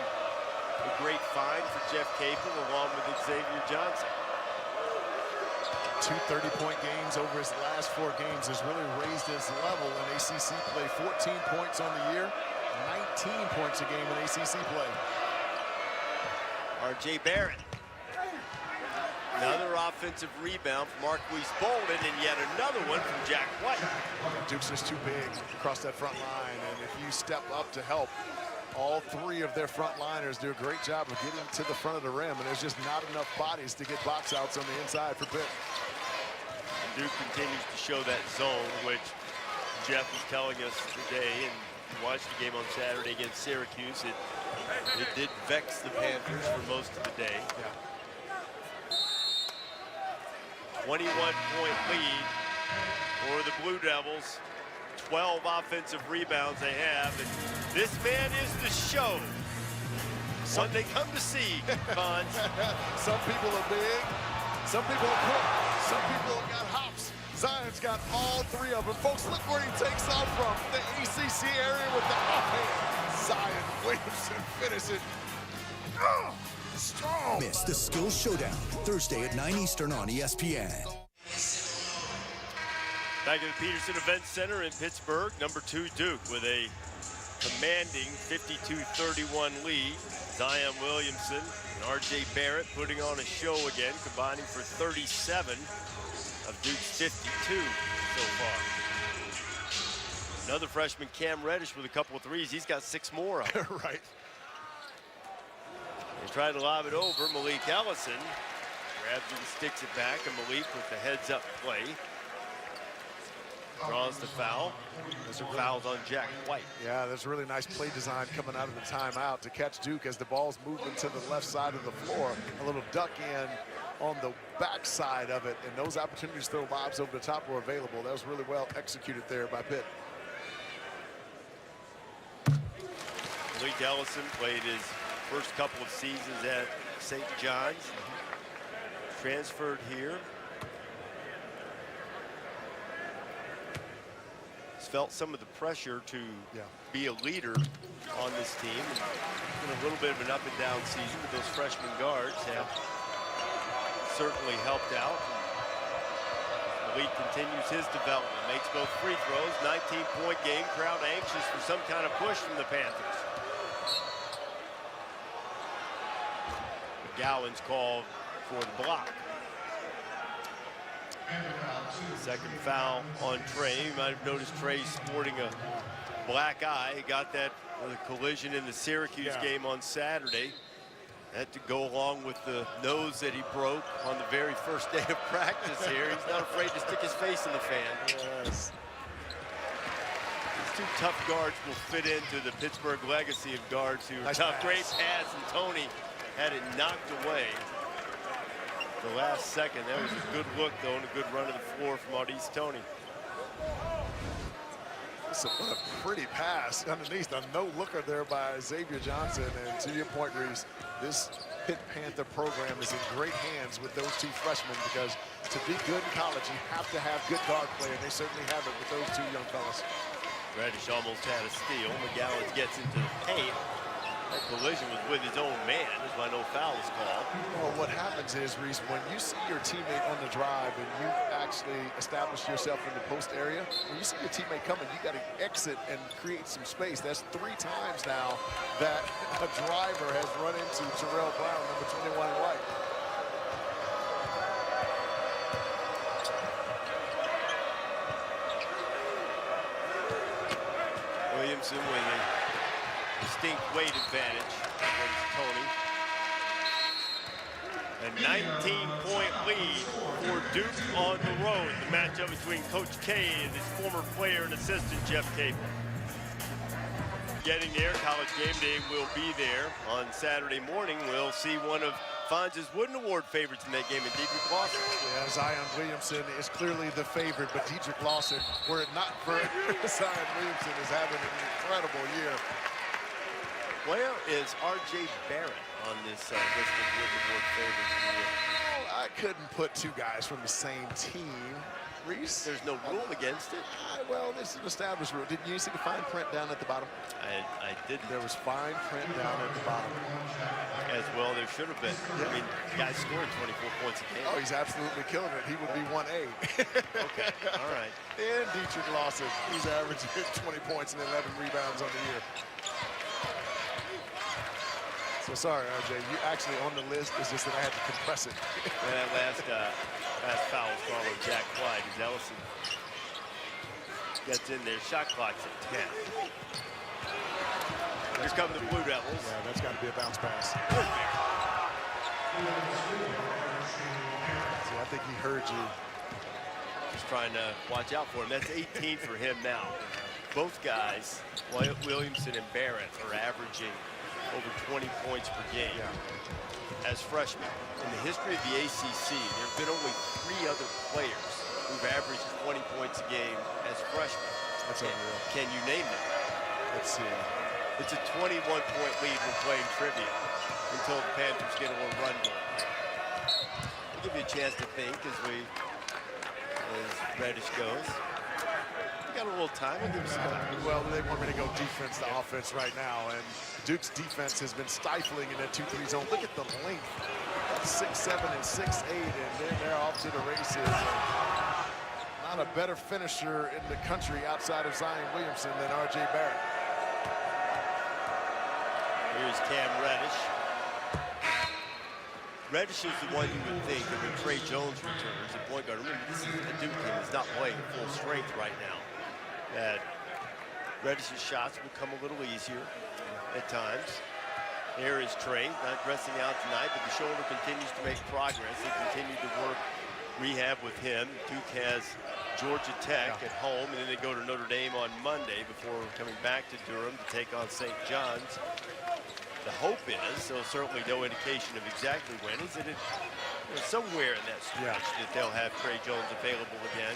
a great find for Jeff Capel along with Xavier Johnson. 2 30-point games over his last 4 games has really raised his level in ACC play. 14 points on the year, 19 points a game in ACC play. R.J. Barrett. Another offensive rebound from Marquise Bolden, and yet another one from Jack White. Dukes is too big across that front line, and if you step up to help, all 3 of their front liners do a great job of getting to the front of the rim, and there's just not enough bodies to get box outs on the inside for Pitt. And Duke continues to show that zone, which Jeff was telling us today, and we watched the game on Saturday against Syracuse. It did vex the Panthers for most of the day. Yeah. 21-point lead for the Blue Devils. 12 offensive rebounds they have, and this man is the show. What they come to see, Fonz. Some people are big, some people are quick, some people have got hops. Zion's got all 3 of them. Folks, look where he takes off from. The ACC area with the offhand. Zion Williamson finishes. Strong. Miss the Skills Showdown, Thursday at 9 Eastern on ESPN. Back at the Petersen Event Center in Pittsburgh, number 2 Duke with a commanding 52-31 lead. Zion Williamson and R.J. Barrett putting on a show again, combining for 37 of Duke's 52 so far. Another freshman, Cam Reddish, with a couple of threes. He's got 6 more up. Right. They try to lob it over. Malik Ellison grabs it and sticks it back, and Malik with the heads-up play. Draws the foul. Those are fouls on Jack White. Yeah, there's really nice play design coming out of the timeout to catch Duke as the ball's moving to the left side of the floor. A little duck in on the back side of it, and those opportunities to throw lobs over the top were available. That was really well executed there by Pitt. Malik Ellison played his first couple of seasons at St. John's. Transferred here. Felt some of the pressure to be a leader on this team. It's been a little bit of an up and down season, but those freshman guards have certainly helped out. Malik continues his development, makes both free throws, 19-point game, crowd anxious for some kind of push from the Panthers. McGowan's called for the block. Second foul on Trey. You might have noticed Trey sporting a black eye. He got that with a collision in the Syracuse game on Saturday. Had to go along with the nose that he broke on the very first day of practice here. He's not afraid to stick his face in the fan. Yes. These two tough guards will fit into the Pittsburgh legacy of guards who are tough. Great pass, and Tony had it knocked away. The last second, that was a good look, though, and a good run to the floor from Audis Tony. What a pretty pass underneath. A no-looker there by Xavier Johnson. And to your point, Reese, this Pitt Panther program is in great hands with those two freshmen, because to be good in college, you have to have good guard play, and they certainly have it with those two young fellas. Reddish almost had a steal. McGowan gets into the paint. That collision was with his own man. That's why no foul is called. Well, what happens is, Reese, when you see your teammate on the drive and you actually establish yourself in the post area, when you see your teammate coming, you got to exit and create some space. That's 3 times now that a driver has run into Terrell Brown, number 21 white. Williamson with a distinct weight advantage against Tony. A 19-point lead for Duke on the road. The matchup between Coach K and his former player and assistant, Jeff Capel. Getting there, College Game Day will be there on Saturday morning. We'll see one of Fonz's Wooden Award favorites in that game, in Dedrick Lawson. Yeah, Zion Williamson is clearly the favorite, but Dedrick Lawson, were it not for Zion Williamson, is having an incredible year. Where is R.J. Barrett on this list of Wooden Award favorites? Well, I couldn't put 2 guys from the same team. Reese? There's no rule against it. Well, this is an established rule. Didn't you see the fine print down at the bottom? I didn't. There was fine print down at the bottom. As well, there should have been. Yeah. I mean, the guy scored 24 points a game. Oh, he's absolutely killing it. He would be 1A. Okay, all right. And Dedrick Lawson, he's averaging 20 points and 11 rebounds on the year. So sorry, RJ, you actually on the list. It's just that I had to compress it. And that last foul was called on Jack Clyde as Ellison gets in there. Shot clock's at 10. Here come the Blue Devils. Yeah, that's got to be a bounce pass. See, I think he heard you. Just trying to watch out for him. That's 18 for him now. Both guys, Williamson and Barrett, are averaging over 20 points per game as freshmen. In the history of the ACC, there have been only 3 other players who've averaged 20 points a game as freshmen. That's unreal. Can you name them? Let's see. It's a 21-point lead when playing trivia until the Panthers get a little run going. We'll give you a chance to think as Reddish goes. We got a little time. We'll give you some time. Well, they want me to go defense to offense right now, and Duke's defense has been stifling in that 2-3 zone. Look at the length. 6'7" and 6'8", and then they're off to the races. Not a better finisher in the country outside of Zion Williamson than R.J. Barrett. Here's Cam Reddish. Reddish is the one you would think that when Trey Jones returns at point guard. Remember, this is a Duke team that's not playing at full strength right now. That Reddish's shots will come a little easier at times. There is Trey, not dressing out tonight, but the shoulder continues to make progress. They continue to work rehab with him. Duke has Georgia Tech at home, and then they go to Notre Dame on Monday before coming back to Durham to take on St. John's. The hope is, so certainly no indication of exactly when, is that somewhere in that stretch that they'll have Trey Jones available again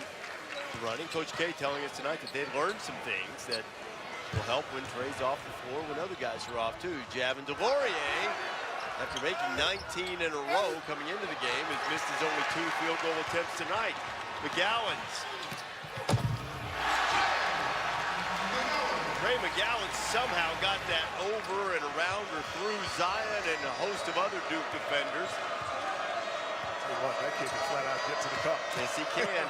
running. Coach K telling us tonight that they've learned some things that will help when Trey's off the floor, when other guys are off too. Javin DeLaurier, after making 19 in a row coming into the game, has missed his only 2 field goal attempts tonight. McGowan's. Trey McGowan somehow got that over and around or through Zion and a host of other Duke defenders. Tell you what, that kid can flat out get to the cup. Yes, he can.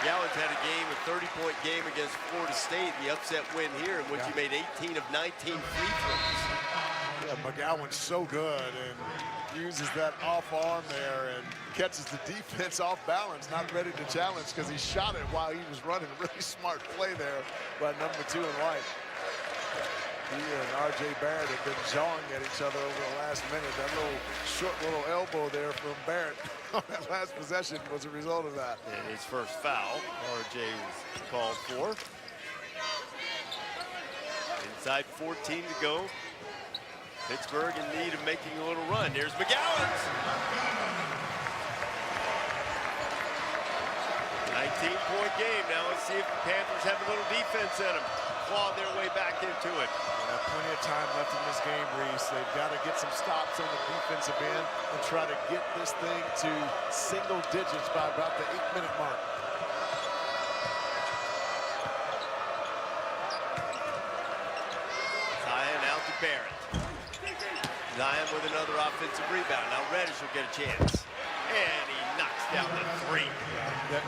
McGowan's had a game, a 30-point game against Florida State, the upset win here, in which he made 18 of 19 free throws. Yeah, McGowan's so good and uses that off arm there and catches the defense off balance, not ready to challenge because he shot it while he was running. Really smart play there by number 2 in white. He and R.J. Barrett have been jawing at each other over the last minute. That short little elbow there from Barrett on that last possession was a result of that. And his first foul, R.J. was called for. Inside 14 to go. Pittsburgh in need of making a little run. Here's McGowan's. 19-point game. Now let's see if the Panthers have a little defense in them. Claw their way back into it. Plenty of time left in this game, Reese. They've got to get some stops on the defensive end and try to get this thing to single digits by about the 8-minute mark. Zion out to Barrett. Zion with another offensive rebound. Now Reddish will get a chance. And he knocks down the 3.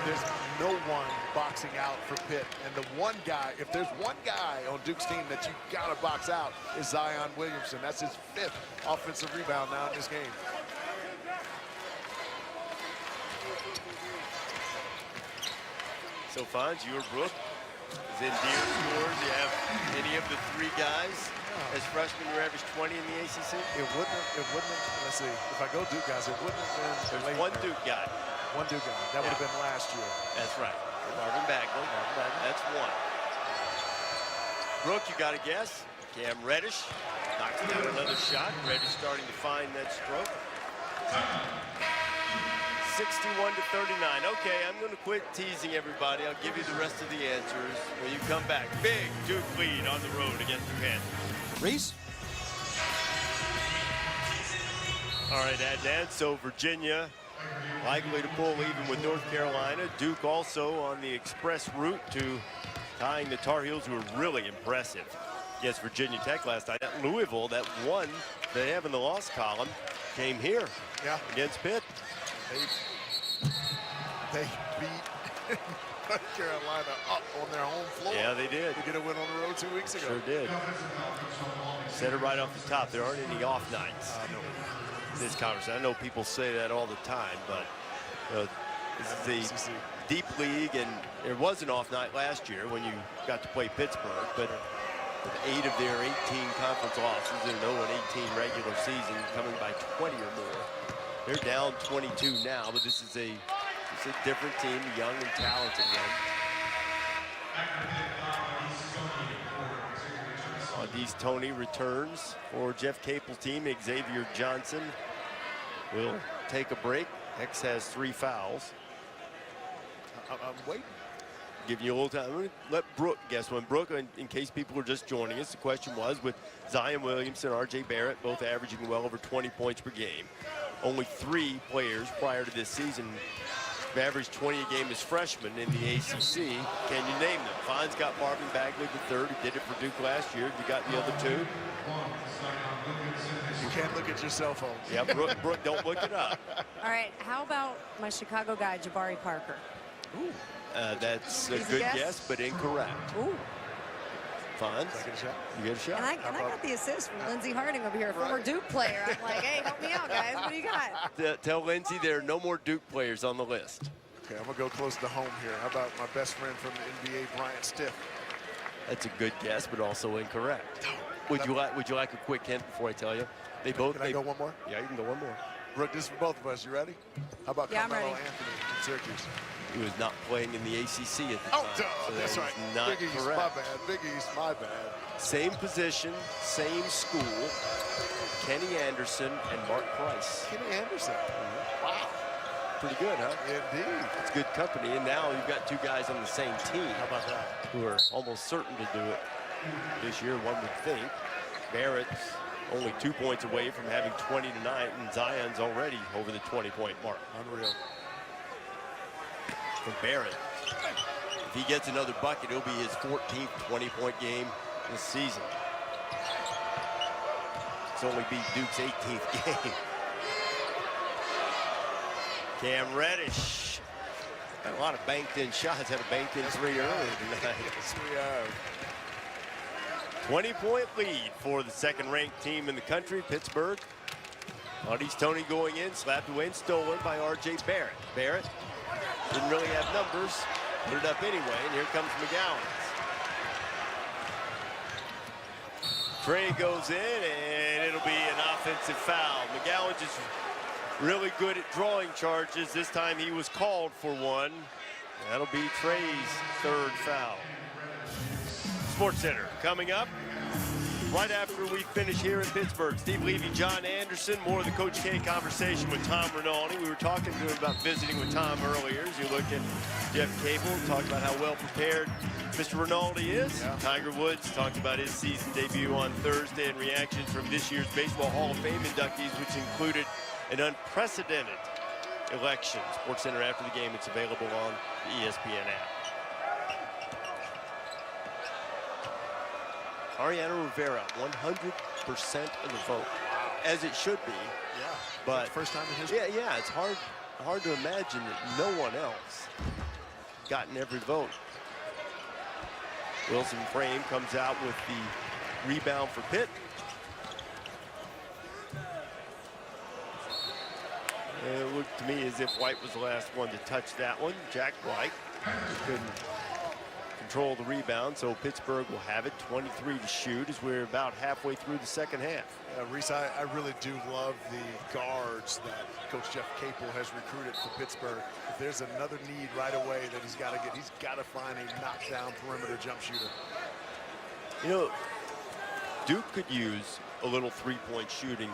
There's no one boxing out for Pitt. And the one guy, if there's one guy on Duke's team that you got to box out, is Zion Williamson. That's his 5th offensive rebound now in this game. So Fonz, you or Brooke, Zendier scores. You have any of the 3 guys as freshmen who averaged 20 in the ACC? It wouldn't, let's see, if I go Duke guys, it wouldn't have been. There's one Duke guy. One Duke guy. That would have been last year. That's right. Marvin Bagley. That's 1. Brooke, you got to guess. Cam Reddish knocks down another shot. Reddish starting to find that stroke. 61 to 39. Okay, I'm going to quit teasing everybody. I'll give you the rest of the answers when you come back. Big Duke lead on the road against the Panthers. Reese? All right, Adnan, so Virginia likely to pull even with North Carolina. Duke also on the express route to tying the Tar Heels, who are really impressive against Virginia Tech last night. At Louisville, that one they have in the loss column came here against Pitt. They beat North Carolina up on their home floor. Yeah, they did. To get a win on the road 2 weeks ago. Sure did. Said it right off the top. There aren't any off nights. This conference. I know people say that all the time, but this is a deep league, and there was an off night last year when you got to play Pittsburgh, but with 8 of their 18 conference losses and 0-18 regular season coming by 20 or more. They're down 22 now, but this is a different team, young and talented one. These Tony returns for Jeff Capel's team. Xavier Johnson will take a break. Hex has 3 fouls. I'm waiting. Giving you a little time. I'm going to let Brooke guess one. Brooke, in case people are just joining us, the question was with Zion Williamson, R.J. Barrett, both averaging well over 20 points per game. Only 3 players prior to this season have averaged 20 a game as freshmen in the ACC. Can you name them? Fonz got Marvin Bagley the 3rd. He did it for Duke last year. You got the other 2? You can't look at your cell phone. Yeah, Brooke, don't look it up. All right, how about my Chicago guy, Jabari Parker? Ooh. That's a good guess, but incorrect. Ooh. Fonz, you get a shot. And I got the assist from Lindsey Harding over here, a former Duke player. I'm like, hey, help me out, guys. What do you got? Tell Lindsey there are no more Duke players on the list. Okay, I'm going to go close to home here. How about my best friend from the NBA, Bryant Stiff? That's a good guess, but also incorrect. Would you like a quick hint before I tell you? They both. Can I go one more? Yeah, you can go one more. Brooke, this is for both of us. You ready? How about Carmelo Anthony from Syracuse? He was not playing in the ACC at the time. Duh, so that's right. Not Big East, correct. my bad. Big East, my bad. Same position, same school. Kenny Anderson and Mark Price. Kenny Anderson. Wow. Pretty good, huh? Indeed. It's good company, and now you've got 2 guys on the same team. How about that? Who are almost certain to do it this year, one would think. Barrett's only 2 points away from having 20 tonight, and Zion's already over the 20-point mark. Unreal. For Barrett, if he gets another bucket, it'll be his 14th 20-point game this season. It's only beat Duke's 18th game. Cam Reddish Got a lot of banked-in shots. Had a banked-in three earlier tonight. Yes, we have. 20-point lead for the second-ranked team in the country, Pittsburgh. Audie's Tony going in, slapped away and stolen by R.J. Barrett. Barrett didn't really have numbers, put it up anyway, and here comes McGowan. Trey goes in, and it'll be an offensive foul. McGowan just really good at drawing charges. This time he was called for one. That'll be Trey's third foul. Sports Center coming up right after we finish here in Pittsburgh. Steve Levy, John Anderson, more of the Coach K conversation with Tom Rinaldi. We were talking to him about visiting with Tom earlier. As you look at Jeff Cable, talked about how well prepared Mr. Rinaldi is. Yeah. Tiger Woods talked about his season debut on Thursday and reactions from this year's Baseball Hall of Fame inductees, which included an unprecedented election. Sports Center after the game. It's available on the ESPN app. Ariano Rivera, 100% of the vote, as it should be. Yeah, but first time in history. Yeah, it's hard to imagine that no one else gotten every vote. Wilson Frame comes out with the rebound for Pitt. It looked to me as if White was the last one to touch that one. Jack White couldn't control the rebound, so Pittsburgh will have it. 23 to shoot as we're about halfway through the second half. Reese, I really do love the guards that Coach Jeff Capel has recruited for Pittsburgh. If there's another need right away that he's got to find a knockdown perimeter jump shooter. You know, Duke could use a little three-point shooting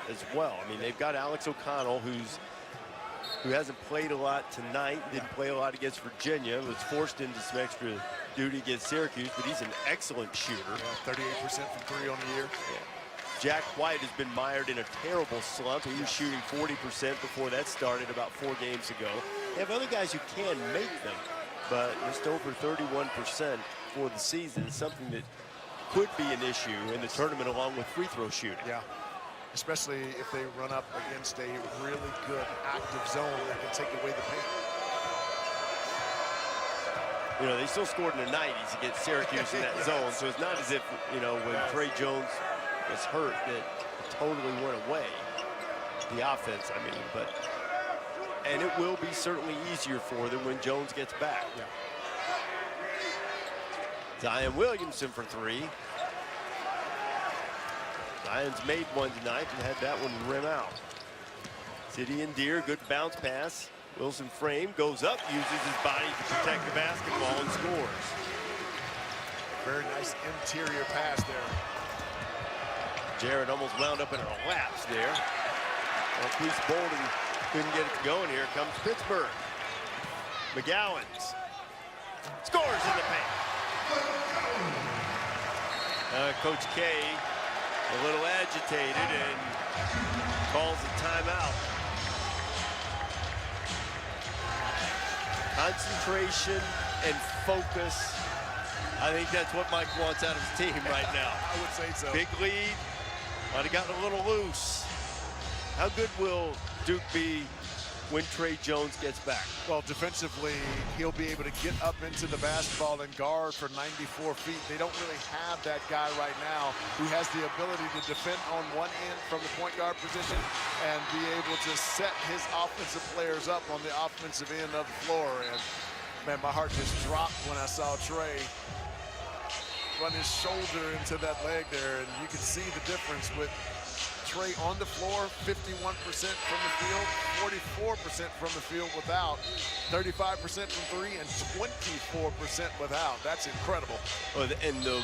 as well. I mean, they've got Alex O'Connell, who hasn't played a lot tonight, didn't play a lot against Virginia, was forced into some extra duty against Syracuse, but he's an excellent shooter. Yeah, 38% from three on the year. Yeah. Jack White has been mired in a terrible slump. He was shooting 40% before that started about 4 games ago. They have other guys who can make them, but just over 31% for the season is something that could be an issue in the tournament along with free throw shooting. Yeah. Especially if they run up against a really good active zone that can take away the paint. You know, they still scored in the 90s against Syracuse in that zone, so it's not as if, you know, when Trey Jones was hurt that it totally went away, the offense, I mean, but, and it will be certainly easier for them when Jones gets back. Yeah. Zion Williamson for 3. Zion's made one tonight and had that one rim out. City and Deer, good bounce pass. Wilson Frame goes up, uses his body to protect the basketball and scores. Very nice interior pass there. Jared almost wound up in a lapse there. Well, Cleese Bolden couldn't get it going. Here comes Pittsburgh. McGowan's scores in the paint. Coach K a little agitated and calls a timeout. Concentration and focus. I think that's what Mike wants out of his team right now. I would say so. Big lead. Might have gotten a little loose. How good will Duke be when Trey Jones gets back? Well, defensively, he'll be able to get up into the basketball and guard for 94 feet. They don't really have that guy right now who has the ability to defend on one end from the point guard position and be able to set his offensive players up on the offensive end of the floor. And man, my heart just dropped when I saw Trey run his shoulder into that leg there, and you can see the difference with Trey on the floor, 51% from the field, 44% from the field without, 35% from 3, and 24% without. That's incredible. Well, and the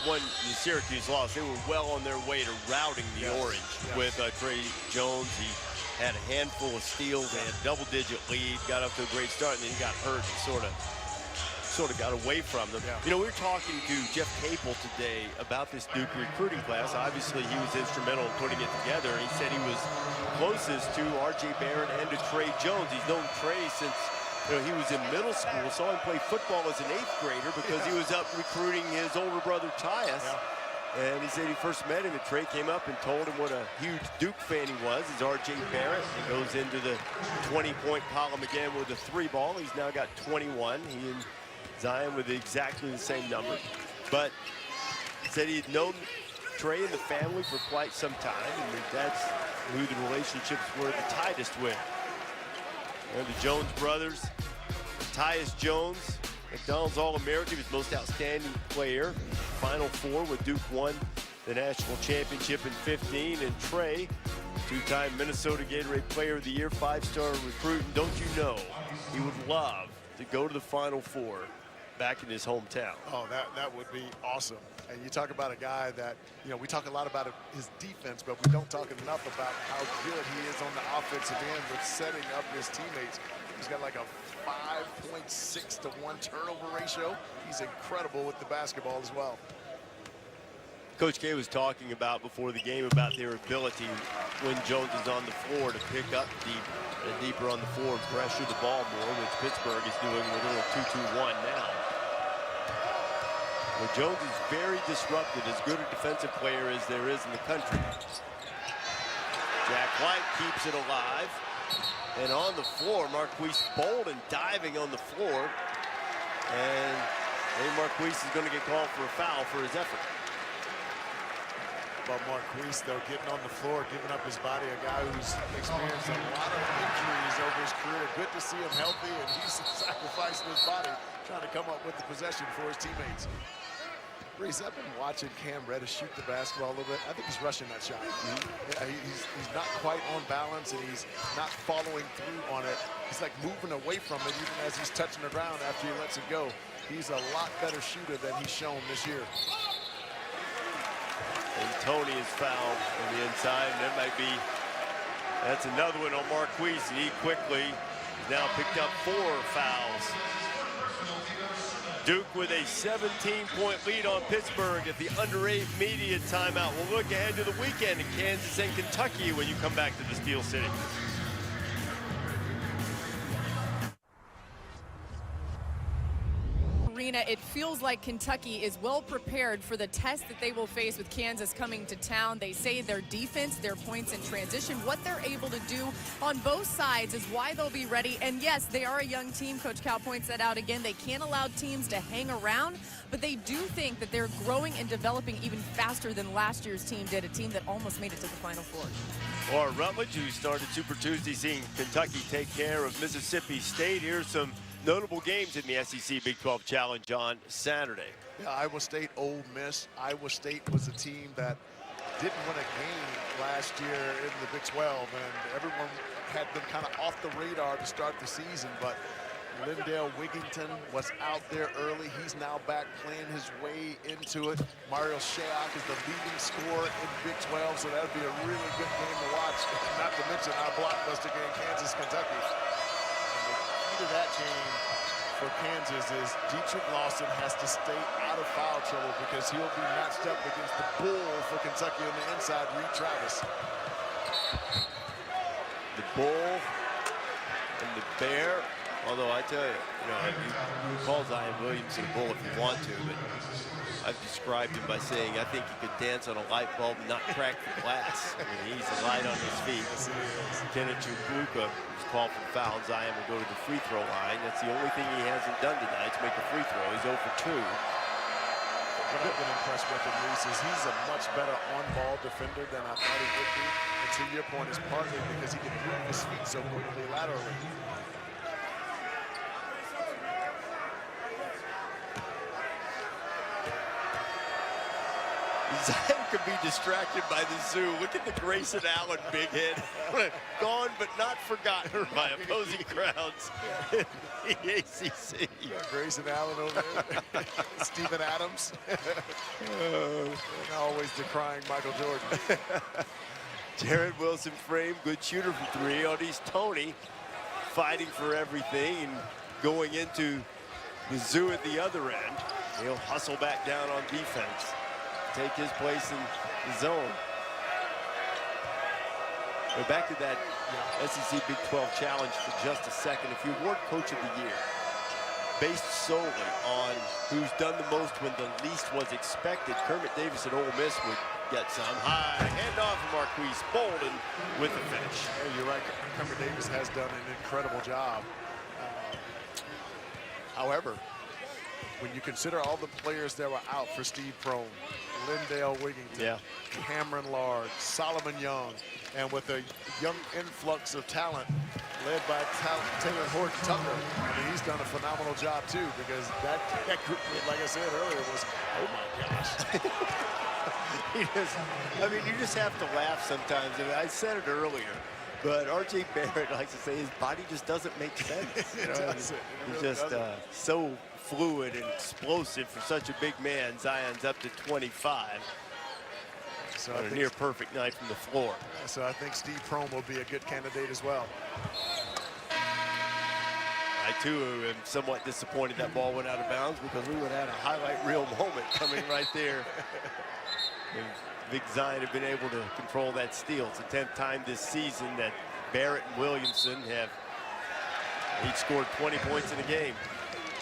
Syracuse loss, they were well on their way to routing the Orange with Trey Jones. He had a handful of steals, they had a double-digit lead, got up to a great start, and then he got hurt and sort of got away from them. Yeah. You know, we were talking to Jeff Capel today about this Duke recruiting class. Obviously, he was instrumental in putting it together. He said he was closest to R.J. Barrett and to Trey Jones. He's known Trey since he was in middle school. Saw him play football as an 8th grader because he was up recruiting his older brother, Tyus. And he said he first met him, and Trey came up and told him what a huge Duke fan he was. Is R.J. Barrett. He goes into the 20-point column again with a 3-ball. He's now got 21. He and Zion with exactly the same number. But he said he had known Trey and the family for quite some time, and that's who the relationships were the tightest with. And the Jones brothers, Tyus Jones, McDonald's All-American, his most outstanding player. Final Four with Duke won the national championship in 15. And Trey, two-time Minnesota Gatorade Player of the Year, 5-star recruit. And don't you know, he would love to go to the Final Four back in his hometown. Oh, that would be awesome. And you talk about a guy that, you know, we talk a lot about his defense, but we don't talk enough about how good he is on the offensive end with setting up his teammates. He's got like a 5.6 to 1 turnover ratio. He's incredible with the basketball as well. Coach K was talking about before the game about their ability when Jones is on the floor to pick up deeper on the floor and pressure the ball more, which Pittsburgh is doing with a little 2-2-1 now. Well, Jones is very disruptive, as good a defensive player as there is in the country. Jack White keeps it alive. And on the floor, Marquise Bolden diving on the floor. And Marquise is going to get called for a foul for his effort. But Marquise, though, getting on the floor, giving up his body, a guy who's experienced a lot of injuries over his career. Good to see him healthy, and he's sacrificing his body, trying to come up with the possession for his teammates. Reese, I've been watching Cam Reddish shoot the basketball a little bit. I think he's rushing that shot. He's not quite on balance, and he's not following through on it. He's like moving away from it even as he's touching the ground after he lets it go. He's a lot better shooter than he's shown this year. And Tony is fouled on the inside, and that's another one on Marquise, and he quickly has now picked up 4 fouls. Duke with a 17-point lead on Pittsburgh at the under 8 media timeout. We'll look ahead to the weekend in Kansas and Kentucky when you come back to the Steel City. It feels like Kentucky is well prepared for the test that they will face with Kansas coming to town. They say their defense, their points in transition, what they're able to do on both sides is why they'll be ready. And yes, they are a young team. Coach Cal points that out again. They can't allow teams to hang around, but they do think that they're growing and developing even faster than last year's team did, a team that almost made it to the Final Four. Or Rutledge, who started Super Tuesday, seeing Kentucky take care of Mississippi State. Here's some notable games in the SEC Big 12 Challenge on Saturday. Yeah, Iowa State, Ole Miss. Iowa State was a team that didn't win a game last year in the Big 12, and everyone had them kind of off the radar to start the season, but Lindale Wigington was out there early. He's now back playing his way into it. Mario Shayok is the leading scorer in Big 12, so that would be a really good game to watch, not to mention our blockbuster game, Kansas, Kentucky. To that game for Kansas is Dietrich Lawson has to stay out of foul trouble because he'll be matched up against the bull for Kentucky on the inside, Reed Travis. The bull and the bear, although I tell you, you call Zion Williamson a bull if you want to, but I've described him by saying I think he could dance on a light bulb and not crack the glass. I mean, he's light on his feet. Kenneth Chukwuka was called for foul. Zion will go to the free throw line. That's the only thing he hasn't done tonight to make a free throw. He's 0 for 2. What I've been impressed with him, Reese, is he's a much better on-ball defender than I thought he would be. And to your point, it's partly because he can move his feet so quickly laterally. Zion could be distracted by the zoo. Look at the Grayson Allen big head. Gone but not forgotten by opposing crowds in the ACC. Grayson Allen over there. Steven Adams. And always decrying Michael Jordan. Jared Wilson frame, good shooter from 3. Odis Tony fighting for everything and going into the zoo at the other end. He'll hustle back down on defense. Take his place in the zone. Go back to that SEC Big 12 Challenge for just a second. If you award Coach of the Year, based solely on who's done the most when the least was expected. Kermit Davis at Ole Miss would get some. High handoff from Marquise Bolden with the finish. Yeah, you're right. Kermit Davis has done an incredible job. However, when you consider all the players that were out for Steve Prohm, Lindale Wigington, Cameron Lard, Solomon Young, and with a young influx of talent led by Taylor Horton Tucker, I mean, he's done a phenomenal job too, because that group, like I said earlier, was, oh my gosh. I mean, you just have to laugh sometimes. I mean, I said it earlier, but R.J. Barrett likes to say his body just doesn't make sense. You know? He's just so fluid and explosive for such a big man. Zion's up to 25. So a near perfect night from the floor. So I think Steve Prohm will be a good candidate as well. I too am somewhat disappointed that ball went out of bounds, because we would have had a highlight reel moment coming right there. And Big Zion have been able to control that steal. It's the 10th time this season that Barrett and Williamson have each scored 20 points in a game.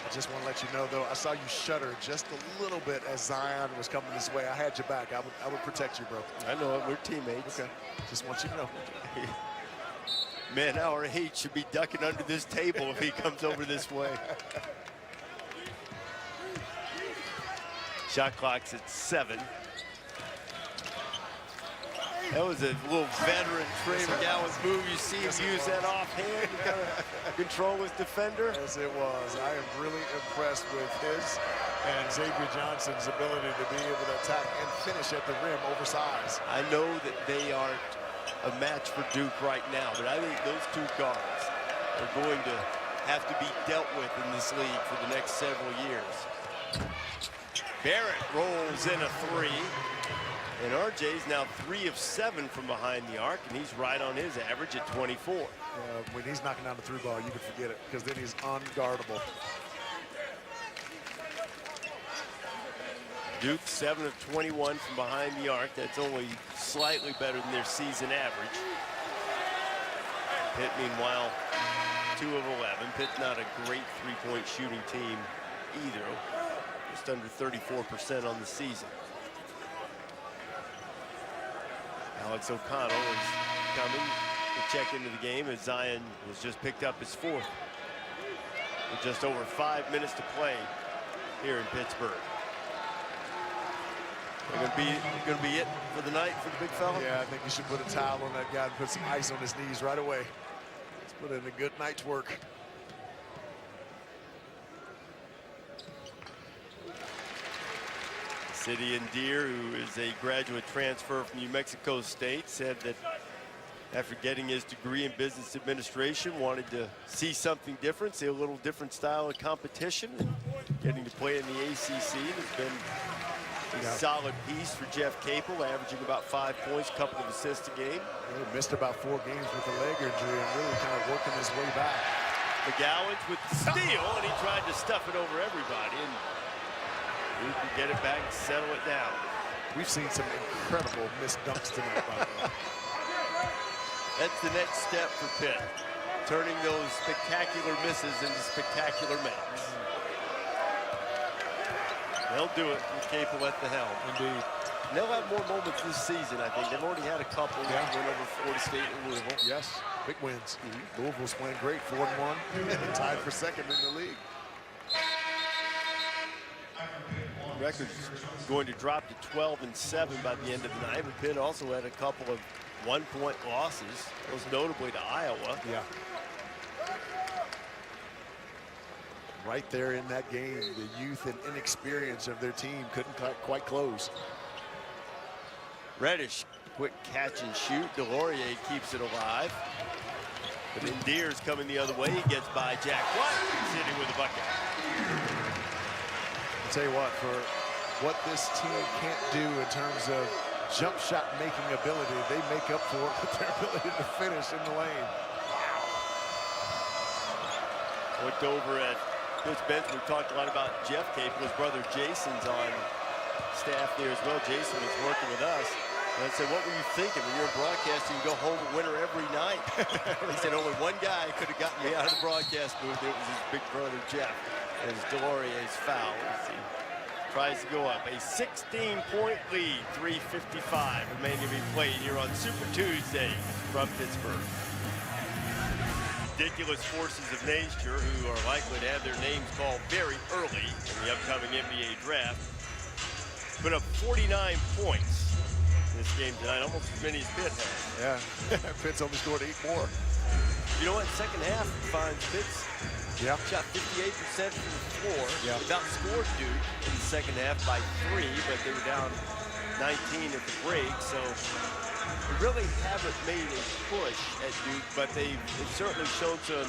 I just want to let you know, though, I saw you shudder just a little bit as Zion was coming this way. I had your back. I would protect you, bro. I know it. We're teammates. Okay. Just want you to know. Man, our H should be ducking under this table if he comes over this way. Shot clock's at 7. That was a little veteran Trey McGowan's move. You see him use that offhand to kind of control his defender. Yes, it was. I am really impressed with his and Xavier Johnson's ability to be able to attack and finish at the rim oversized. I know that they aren't a match for Duke right now, but I think those two guards are going to have to be dealt with in this league for the next several years. Barrett rolls in a 3. And RJ's now 3 of 7 from behind the arc, and he's right on his average at 24. When he's knocking down the 3 ball, you can forget it, because then he's unguardable. Duke 7 of 21 from behind the arc. That's only slightly better than their season average. Pitt, meanwhile, 2 of 11. Pitt's not a great three-point shooting team either. Just under 34% on the season. Alex O'Connell is coming to check into the game as Zion has just picked up his 4th. With just over 5 minutes to play here in Pittsburgh. Going to be it for the night for the big fella? Yeah, I think you should put a towel on that guy and put some ice on his knees right away. Let's put in a good night's work. City and Deer, who is a graduate transfer from New Mexico State, said that after getting his degree in business administration, wanted to see something different, see a little different style of competition, and getting to play in the ACC has been a solid piece for Jeff Capel, averaging about 5 points, a couple of assists a game. He missed about 4 games with a leg injury and really kind of working his way back. McGowan's with the steal, and he tried to stuff it over everybody, and he can get it back and settle it down. We've seen some incredible missed dunks tonight, by the way. That's the next step for Pitt, turning those spectacular misses into spectacular makes. They'll do it with Capel at the helm. Indeed. And they'll have more moments this season, I think. They've already had a couple. Win over Florida State and Louisville. Yes, big wins. Louisville's playing great, 4-1, tied for 2nd in the league. Record's going to drop to 12-7 by the end of the night, but Pitt also had a couple of 1-point losses, most notably to Iowa. Yeah. Right there in that game, the youth and inexperience of their team couldn't quite close. Reddish, quick catch and shoot. Delorier keeps it alive. But Indier's coming the other way. He gets by Jack White. He's hitting with a bucket. I'll tell you what, for what this team can't do in terms of jump shot making ability, they make up for it with their ability to finish in the lane. Looked over at Coach Benson. We talked a lot about Jeff Capel. His brother Jason's on staff there as well. Jason was working with us. And I said, what were you thinking when you're broadcasting? You go home a winner every night. He said only one guy could have gotten me out of the broadcast booth. It was his big brother Jeff. as Delorier's foul. He tries to go up. A 16-point lead, 3:55 remaining to be played here on Super Tuesday from Pittsburgh. Ridiculous forces of nature who are likely to have their names called very early in the upcoming NBA draft. Put up 49 points in this game tonight, almost as many as Pitt had. Yeah, Pitt's only scored 8 more. You know what? Second half finds Pitt's shot 58% from the floor. Yeah. They outscored Duke in the second half by 3, but they were down 19 at the break. So they really haven't made a push at Duke, but they've certainly shown some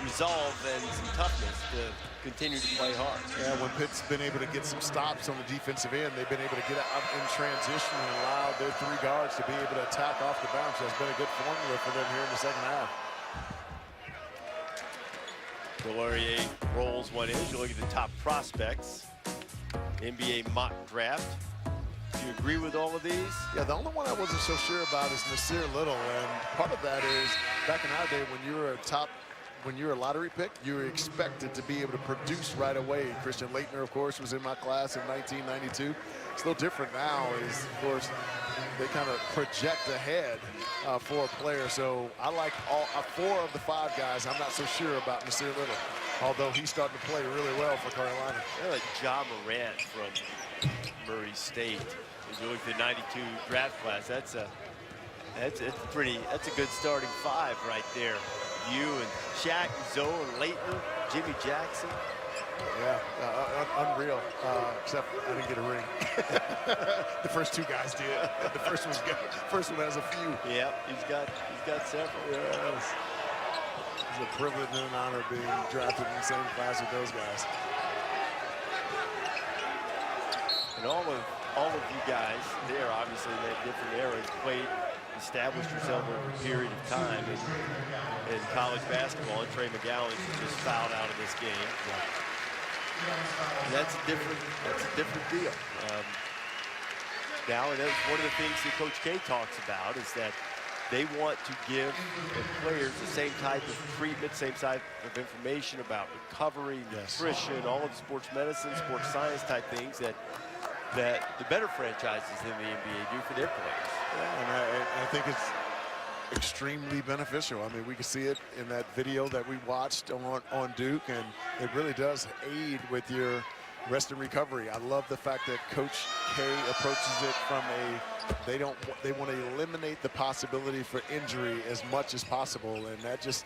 resolve and some toughness to continue to play hard. Yeah, when Pitt's been able to get some stops on the defensive end, they've been able to get out in transition and allow their 3 guards to be able to attack off the bounce. That's been a good formula for them here in the second half. Delorier rolls one in. You look at the top prospects. NBA mock draft. Do you agree with all of these? Yeah, the only one I wasn't so sure about is Nasir Little, and part of that is back in our day when you were a lottery pick, you were expected to be able to produce right away. Christian Laettner, of course, was in my class in 1992. It's a little different now, is of course they kind of project ahead for a player. So I like all 4 of the 5 guys. I'm not so sure about Nasir Little, although he's starting to play really well for Carolina. I like Ja Morant from Murray State. As you look at the 92 draft class, that's a good starting 5 right there. You and Shaq, Zoe, and Laettner, Jimmy Jackson. Yeah, unreal. Except I didn't get a ring. The first 2 guys did. The first one has a few. Yep, he's got several. Yes. It's a privilege and an honor being drafted in the same class with those guys. And all of you guys there, obviously in that different eras, established yourself over a period of time in college basketball. And Trey McGowan just fouled out of this game. And that's a different deal. Now, and that's one of the things that Coach K talks about is that they want to give the players the same type of treatment, same type of information about recovery, nutrition, all of the sports medicine, sports science type things that the better franchises in the NBA do for their players. Yeah, and I think it's extremely beneficial. I mean, we can see it in that video that we watched on Duke, and it really does aid with your rest and recovery. I love the fact that Coach K approaches it from they want to eliminate the possibility for injury as much as possible, and that just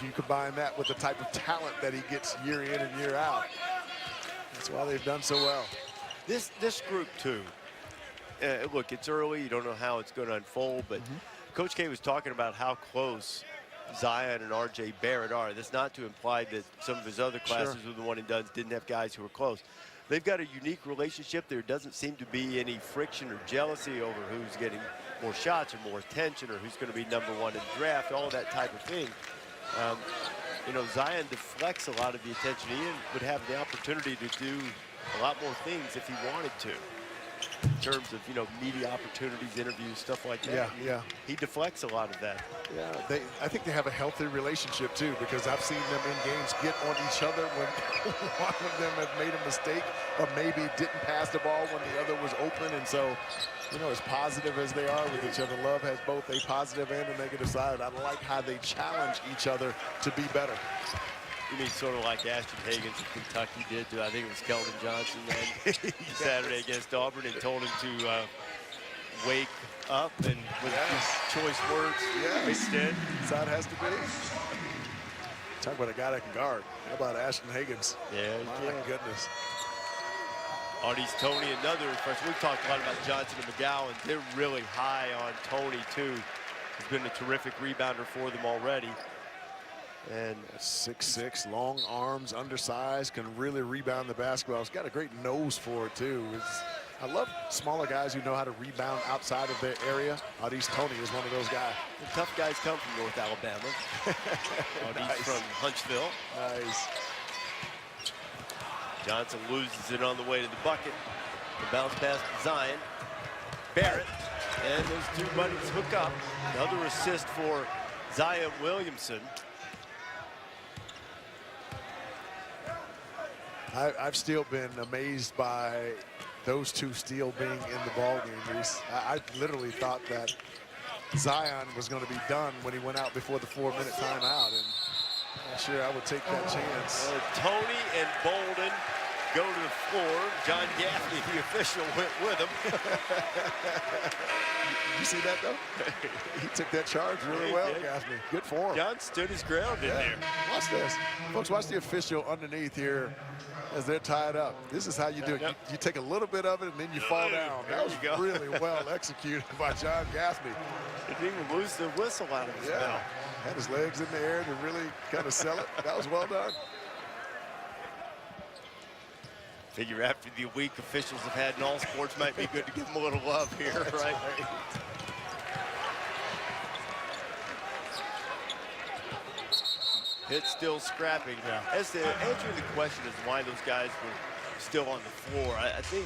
you combine that with the type of talent that he gets year in and year out. That's why they've done so well. This group too. Look, it's early. You don't know how it's going to unfold, but Coach K was talking about how close Zion and R.J. Barrett are. That's not to imply that some of his other classes with the one and dones didn't have guys who were close. They've got a unique relationship. There doesn't seem to be any friction or jealousy over who's getting more shots or more attention or who's going to be #1 in the draft, all of that type of thing. You know, Zion deflects a lot of the attention. He would have the opportunity to do a lot more things if he wanted to, in terms of, you know, media opportunities, interviews, stuff like that. Yeah. He deflects a lot of that. Yeah, I think they have a healthy relationship too, because I've seen them in games get on each other when one of them has made a mistake or maybe didn't pass the ball when the other was open. And so, you know, as positive as they are with each other, Love has both a positive and a negative side. I like how they challenge each other to be better. You mean sort of like Ashton Hagans of Kentucky did to, I think it was Keldon Johnson then, Saturday against Auburn, and told him to wake up, and with choice words instead. That's how it has to be. Talk about a guy that can guard. How about Ashton Hagans? Yeah, my goodness. Artie's Tony, another freshman. We've talked a lot about Johnson and McGowan. They're really high on Tony, too. He's been a terrific rebounder for them already. And 6'6", long arms, undersized, can really rebound the basketball. He's got a great nose for it, too. I love smaller guys who know how to rebound outside of their area. Artie's Tony is one of those guys. The tough guys come from North Alabama. Artie's from Huntsville. Nice. Johnson loses it on the way to the bucket. The bounce pass to Zion. Barrett. And those two buddies hook up. Another assist for Zion Williamson. I've still been amazed by those two still being in the ball game, Reese. I literally thought that Zion was going to be done when he went out before the 4-minute timeout, and I'm sure I would take that chance. Tony and Bolden go to the floor. John Gaffney, the official, went with him. You see that, though? He took that charge really well, Gaffney. Good for him. John stood his ground in there. Watch this. Folks, watch the official underneath here as they're tied up. This is how you do it. You take a little bit of it, and then you fall down. That was really well executed by John Gaffney. Didn't even lose the whistle out of his mouth. Had his legs in the air to really kind of sell it. That was well done. Figure after the week officials have had in all sports, might be good to give them a little love here, right? Pitt still scrapping. As to answering the question as to why those guys were still on the floor, I think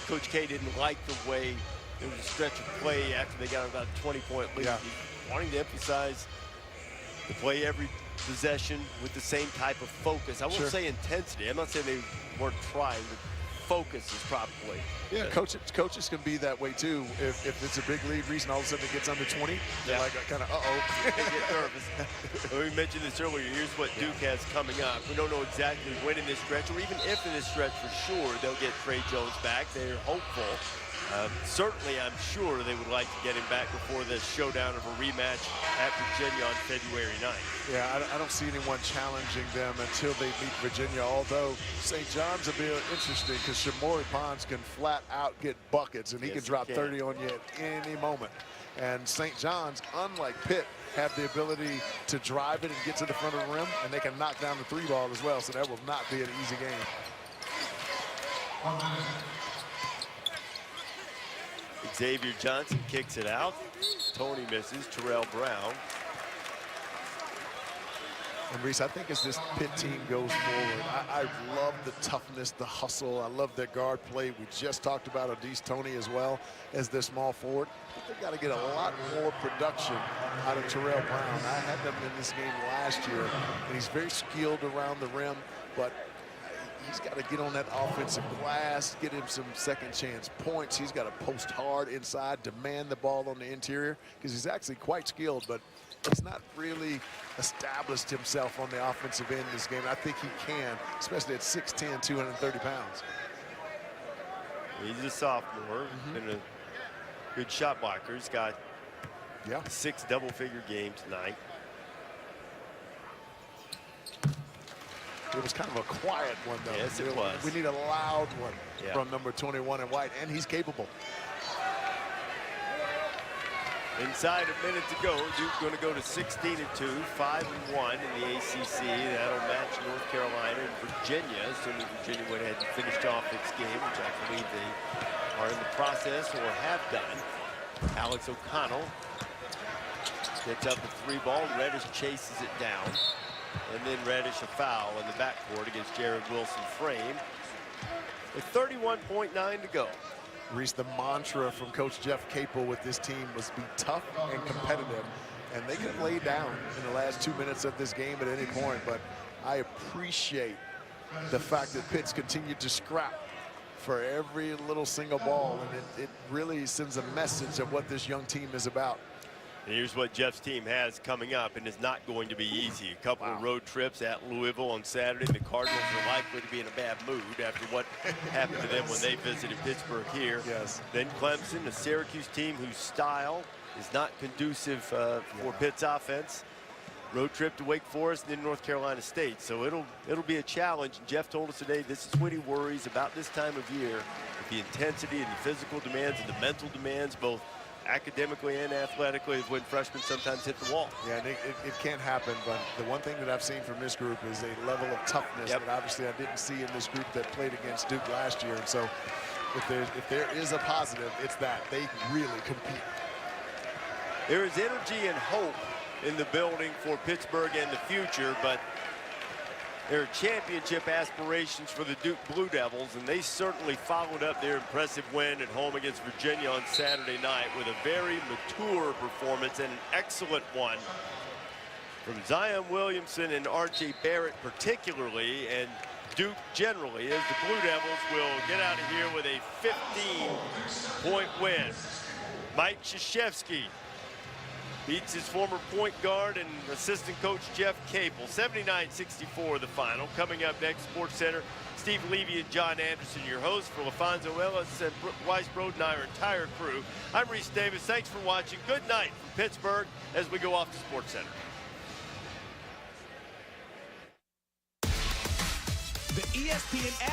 Coach K didn't like the way there was a stretch of play after they got about a 20-point lead. Wanting to emphasize to play every possession with the same type of focus. I won't say intensity. I'm not saying they weren't trying, but focus is probably. Yeah, coaches can be that way too. If it's a big lead, Reese, and all of a sudden it gets under 20, they're like kind of, they get nervous. We mentioned this earlier. Here's what Duke has coming up. We don't know exactly when in this stretch, or even if in this stretch for sure, they'll get Trey Jones back. They're hopeful. Certainly, I'm sure they would like to get him back before the showdown of a rematch at Virginia on February 9th. Yeah, I don't see anyone challenging them until they meet Virginia, although St. John's will be interesting because Shamori Pons can flat out get buckets, and he can drop 30 on you at any moment. And St. John's, unlike Pitt, have the ability to drive it and get to the front of the rim, and they can knock down the 3-ball as well, so that will not be an easy game. Xavier Johnson kicks it out. Tony misses. Terrell Brown. And Reese, I think as this Pitt team goes forward, I love the toughness, the hustle. I love their guard play. We just talked about Adise Tony as well as their small forward. I think they've got to get a lot more production out of Terrell Brown. I had them in this game last year, and he's very skilled around the rim, but he's got to get on that offensive glass, get him some second chance points. He's got to post hard inside, demand the ball on the interior, because he's actually quite skilled, but he's not really established himself on the offensive end in this game. I think he can, especially at 6'10", 230 pounds. He's a sophomore, and a good shot blocker. He's got 6 double-figure games tonight. It was kind of a quiet one, though. Yes, it was. We need a loud one from number 21 in white, and he's capable. Inside a minute to go, Duke going to go to 16-2, 5-1 in the ACC. That'll match North Carolina and Virginia, assuming Virginia went ahead and finished off its game, which I believe they are in the process or have done. Alex O'Connell gets up the 3-ball. Reddish chases it down. And then Reddish a foul in the backcourt against Jared Wilson Frame. With 31.9 to go. Reese, the mantra from Coach Jeff Capel with this team was be tough and competitive. And they could lay down in the last 2 minutes of this game at any point. But I appreciate the fact that Pitt's continued to scrap for every little single ball. And it really sends a message of what this young team is about. And here's what Jeff's team has coming up, and it's not going to be easy. A couple of road trips at Louisville on Saturday. The Cardinals are likely to be in a bad mood after what happened to them when they visited Pittsburgh here. Then Clemson, a Syracuse team whose style is not conducive for Pitt's offense. Road trip to Wake Forest and then North Carolina State. So it'll be a challenge. And Jeff told us today this is what he worries about this time of year, with the intensity and the physical demands and the mental demands, both academically and athletically, is when freshmen sometimes hit the wall. Yeah, and it can't happen, but the one thing that I've seen from this group is a level of toughness that obviously I didn't see in this group that played against Duke last year. And so if there is a positive, it's that they really compete. There is energy and hope in the building for Pittsburgh and the future, but there are championship aspirations for the Duke Blue Devils, and they certainly followed up their impressive win at home against Virginia on Saturday night with a very mature performance and an excellent one from Zion Williamson and R.J. Barrett particularly. And Duke generally, as the Blue Devils will get out of here with a 15-point win. Mike Krzyzewski beats his former point guard and assistant coach Jeff Capel. 79-64 the final. Coming up next, Sports Center, Steve Levy and John Anderson, your hosts. For LaFonso Ellis and Weiss Broden and our entire crew, I'm Reese Davis. Thanks for watching. Good night from Pittsburgh as we go off to Sports Center. The ESPN app